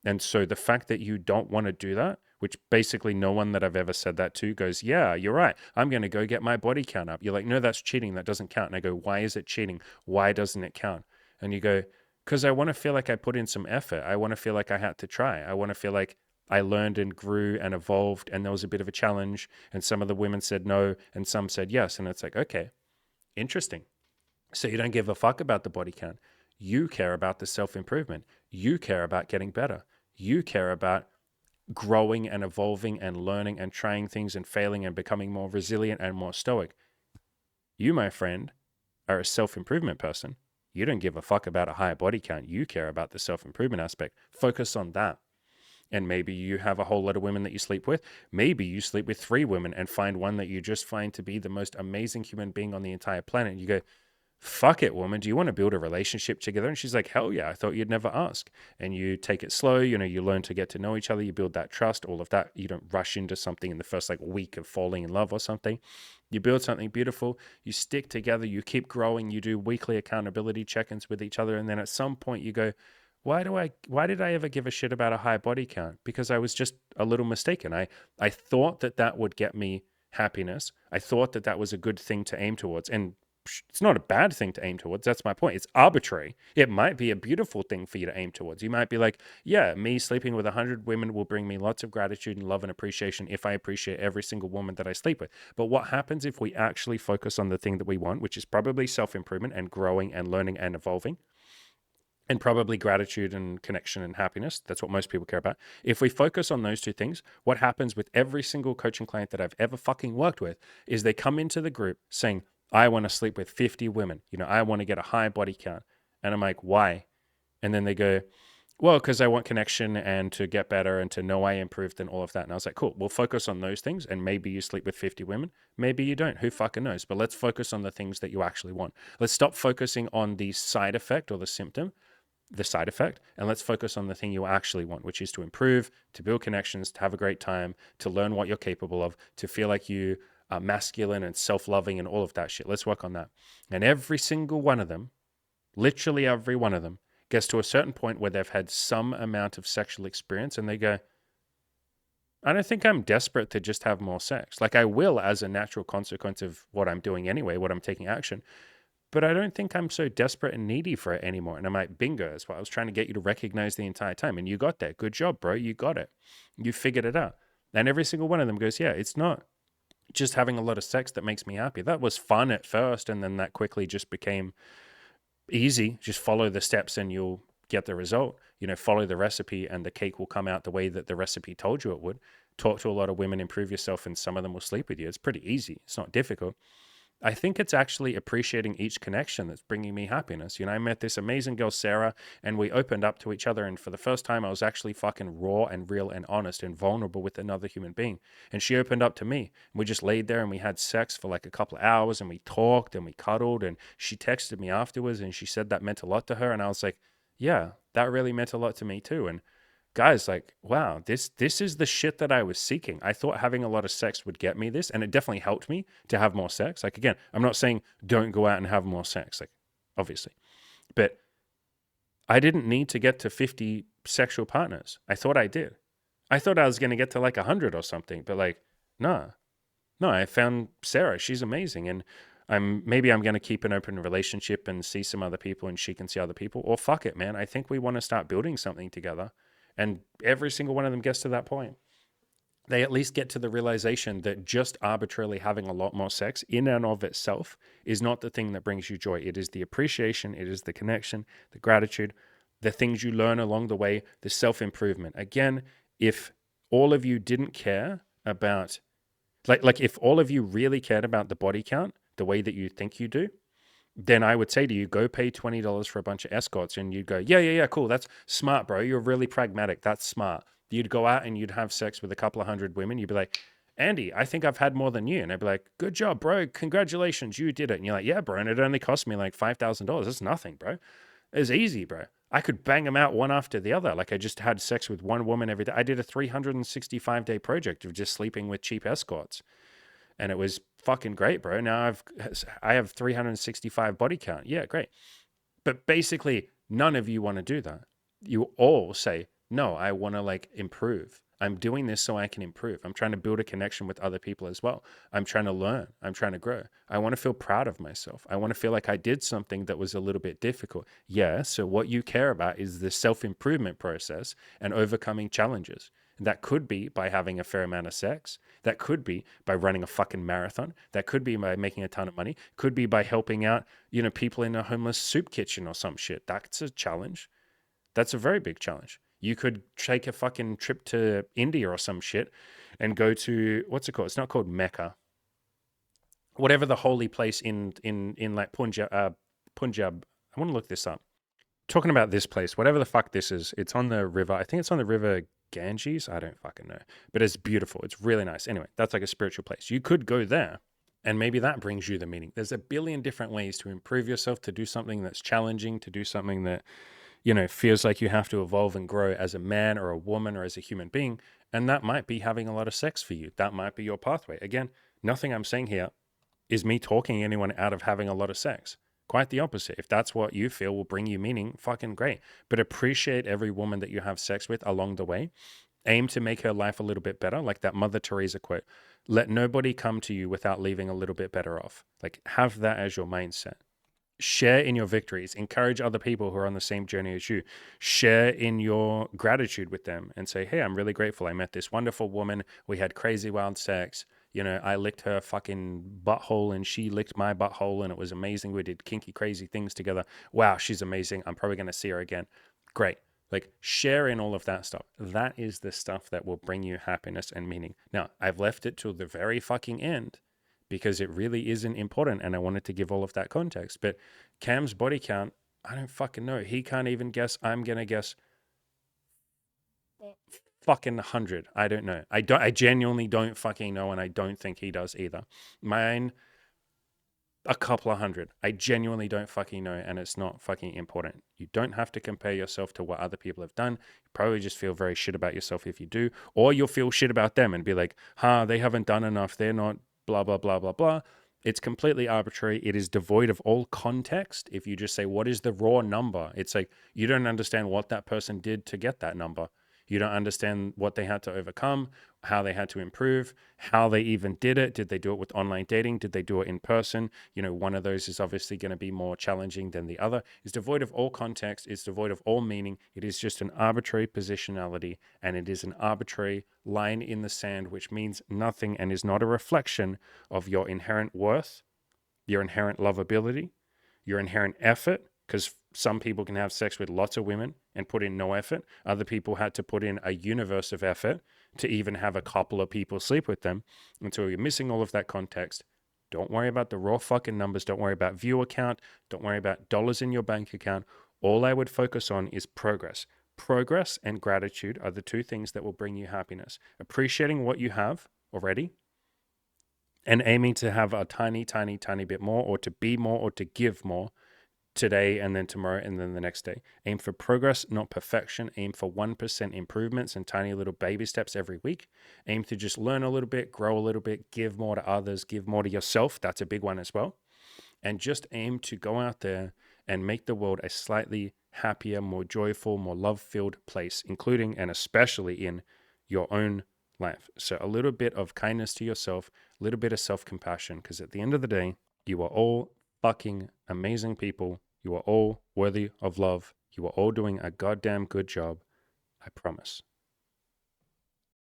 And so the fact that you don't want to do that, which basically no one that I've ever said that to goes, yeah, you're right. I'm going to go get my body count up. You're like, no, that's cheating. That doesn't count. And I go, why is it cheating? Why doesn't it count? And you go, because I want to feel like I put in some effort. I want to feel like I had to try. I want to feel like I learned and grew and evolved, and there was a bit of a challenge. And some of the women said no, and some said yes. And it's like, okay, interesting. So you don't give a fuck about the body count. You care about the self-improvement. You care about getting better. You care about growing and evolving and learning and trying things and failing and becoming more resilient and more stoic. You, my friend, are a self-improvement person. You don't give a fuck about a higher body count. You care about the self-improvement aspect. Focus on that. And maybe you have a whole lot of women that you sleep with. Maybe you sleep with 3 women and find one that you just find to be the most amazing human being on the entire planet. You go, fuck it, woman. Do you want to build a relationship together? And she's like, hell yeah, I thought you'd never ask. And you take it slow, you learn to get to know each other, you build that trust, all of that. You don't rush into something in the first week of falling in love or something. You build something beautiful, you stick together, you keep growing, you do weekly accountability check-ins with each other. And then at some point you go, why did I ever give a shit about a high body count? Because I was just a little mistaken. I thought that that would get me happiness. I thought that that was a good thing to aim towards. And it's not a bad thing to aim towards. That's my point. It's arbitrary. It might be a beautiful thing for you to aim towards. You might be like, yeah, me sleeping with 100 women will bring me lots of gratitude and love and appreciation if I appreciate every single woman that I sleep with. But what happens if we actually focus on the thing that we want, which is probably self-improvement and growing and learning and evolving? And probably gratitude and connection and happiness. That's what most people care about. If we focus on those two things, what happens with every single coaching client that I've ever fucking worked with is they come into the group saying, I want to sleep with 50 women. I want to get a high body count. And I'm like, why? And then they go, well, because I want connection and to get better and to know I improved and all of that. And I was like, cool, we'll focus on those things. And maybe you sleep with 50 women. Maybe you don't. Who fucking knows? But let's focus on the things that you actually want. Let's stop focusing on the side effect or the symptom, the side effect, and let's focus on the thing you actually want, which is to improve, to build connections, to have a great time, to learn what you're capable of, to feel like you are masculine and self-loving and all of that shit. Let's work on that. And every single one of them, literally every one of them, gets to a certain point where they've had some amount of sexual experience and they go, I don't think I'm desperate to just have more sex. Like I will as a natural consequence of what I'm doing anyway, what I'm taking action. But I don't think I'm so desperate and needy for it anymore. And I'm like, bingo, that's what I was trying to get you to recognize the entire time. And you got that. Good job, bro. You got it. You figured it out. And every single one of them goes, yeah, it's not just having a lot of sex that makes me happy. That was fun at first. And then that quickly just became easy. Just follow the steps and you'll get the result. Follow the recipe and the cake will come out the way that the recipe told you it would. Talk to a lot of women, improve yourself, and some of them will sleep with you. It's pretty easy. It's not difficult. I think it's actually appreciating each connection that's bringing me happiness. I met this amazing girl, Sarah, and we opened up to each other. And for the first time, I was actually fucking raw and real and honest and vulnerable with another human being. And she opened up to me. And we just laid there and we had sex for like a couple of hours and we talked and we cuddled. And she texted me afterwards and she said that meant a lot to her. And I was like, yeah, that really meant a lot to me too. And guys, like, wow, this is the shit that I was seeking. I thought having a lot of sex would get me this, and it definitely helped me to have more sex. Like, again, I'm not saying don't go out and have more sex, like, obviously, but I didn't need to get to 50 sexual partners. I thought I did. I thought I was going to get to like 100 or something, but like, no, I found Sarah. She's amazing, and maybe I'm going to keep an open relationship and see some other people, and she can see other people. Or fuck it, man. I think we want to start building something together. And every single one of them gets to that point. They at least get to the realization that just arbitrarily having a lot more sex in and of itself is not the thing that brings you joy. It is the appreciation, it is the connection, the gratitude, the things you learn along the way, the self-improvement. Again, if all of you didn't care about, like if all of you really cared about the body count the way that you think you do, then I would say to you, go pay $20 for a bunch of escorts. And you'd go, yeah, cool. That's smart, bro. You're really pragmatic. That's smart. You'd go out and you'd have sex with a couple of hundred women. You'd be like, Andy, I think I've had more than you. And I'd be like, good job, bro. Congratulations. You did it. And you're like, yeah, bro. And it only cost me like $5,000. That's nothing, bro. It's easy, bro. I could bang them out one after the other. Like I just had sex with one woman every day. I did a 365-day project of just sleeping with cheap escorts. And it was fucking great, bro. Now I have 365 body count. Yeah, great. But basically, none of you want to do that. You all say, no, I want to like improve. I'm doing this so I can improve. I'm trying to build a connection with other people as well. I'm trying to learn. I'm trying to grow. I want to feel proud of myself. I want to feel like I did something that was a little bit difficult. Yeah. So what you care about is the self-improvement process and overcoming challenges. That could be by having a fair amount of sex. That could be by running a fucking marathon. That could be by making a ton of money. Could be by helping out, people in a homeless soup kitchen or some shit. That's a challenge. That's a very big challenge. You could take a fucking trip to India or some shit and go to, what's it called? It's not called Mecca. Whatever the holy place in like Punjab. I want to look this up. Talking about this place, whatever the fuck this is, it's on the river. I think it's on the river Ganges. I don't fucking know. But it's beautiful. It's really nice. Anyway, that's like a spiritual place. You could go there and maybe that brings you the meaning. There's a billion different ways to improve yourself, to do something that's challenging, to do something that, feels like you have to evolve and grow as a man or a woman or as a human being. And that might be having a lot of sex for you. That might be your pathway. Again, nothing I'm saying here is me talking anyone out of having a lot of sex. Quite the opposite. If that's what you feel will bring you meaning, fucking great. But appreciate every woman that you have sex with along the way. Aim to make her life a little bit better, like that Mother Teresa quote. Let nobody come to you without leaving a little bit better off. Like, have that as your mindset. Share in your victories. Encourage other people who are on the same journey as you. Share in your gratitude with them and say, hey, I'm really grateful. I met this wonderful woman. We had crazy wild sex. You know, I licked her fucking butthole and she licked my butthole and it was amazing. We did kinky, crazy things together. Wow, she's amazing. I'm probably going to see her again. Great. Like, share in all of that stuff. That is the stuff that will bring you happiness and meaning. Now, I've left it till the very fucking end because it really isn't important and I wanted to give all of that context. But Cam's body count, I don't fucking know. He can't even guess. I'm going to guess fucking 100. I don't know. I genuinely don't fucking know, and I don't think he does either. Mine, a couple of hundred. I genuinely don't fucking know, and it's not fucking important. You don't have to compare yourself to what other people have done. You probably just feel very shit about yourself if you do, or you'll feel shit about them and be like, they haven't done enough. They're not blah, blah, blah, blah, blah. It's completely arbitrary. It is devoid of all context. If you just say, what is the raw number? It's like, you don't understand what that person did to get that number. You don't understand what they had to overcome, how they had to improve, how they even did it. Did they do it with online dating? Did they do it in person? You know, one of those is obviously going to be more challenging than the other. It's devoid of all context. It's devoid of all meaning. It is just an arbitrary positionality, and it is an arbitrary line in the sand, which means nothing and is not a reflection of your inherent worth, your inherent lovability, your inherent effort, because some people can have sex with lots of women and put in no effort. Other people had to put in a universe of effort to even have a couple of people sleep with them. And so you're missing all of that context. Don't worry about the raw fucking numbers. Don't worry about viewer count. Don't worry about dollars in your bank account. All I would focus on is progress. Progress and gratitude are the two things that will bring you happiness. Appreciating what you have already and aiming to have a tiny, tiny, tiny bit more, or to be more, or to give more today and then tomorrow and then the next day. Aim for progress, not perfection. Aim for 1% improvements and tiny little baby steps every week. Aim to just learn a little bit, grow a little bit, give more to others, give more to yourself. That's a big one as well. And just aim to go out there and make the world a slightly happier, more joyful, more love-filled place, including and especially in your own life. So a little bit of kindness to yourself, a little bit of self-compassion, because at the end of the day, you are all fucking amazing people. You are all worthy of love. You are all doing a goddamn good job. I promise.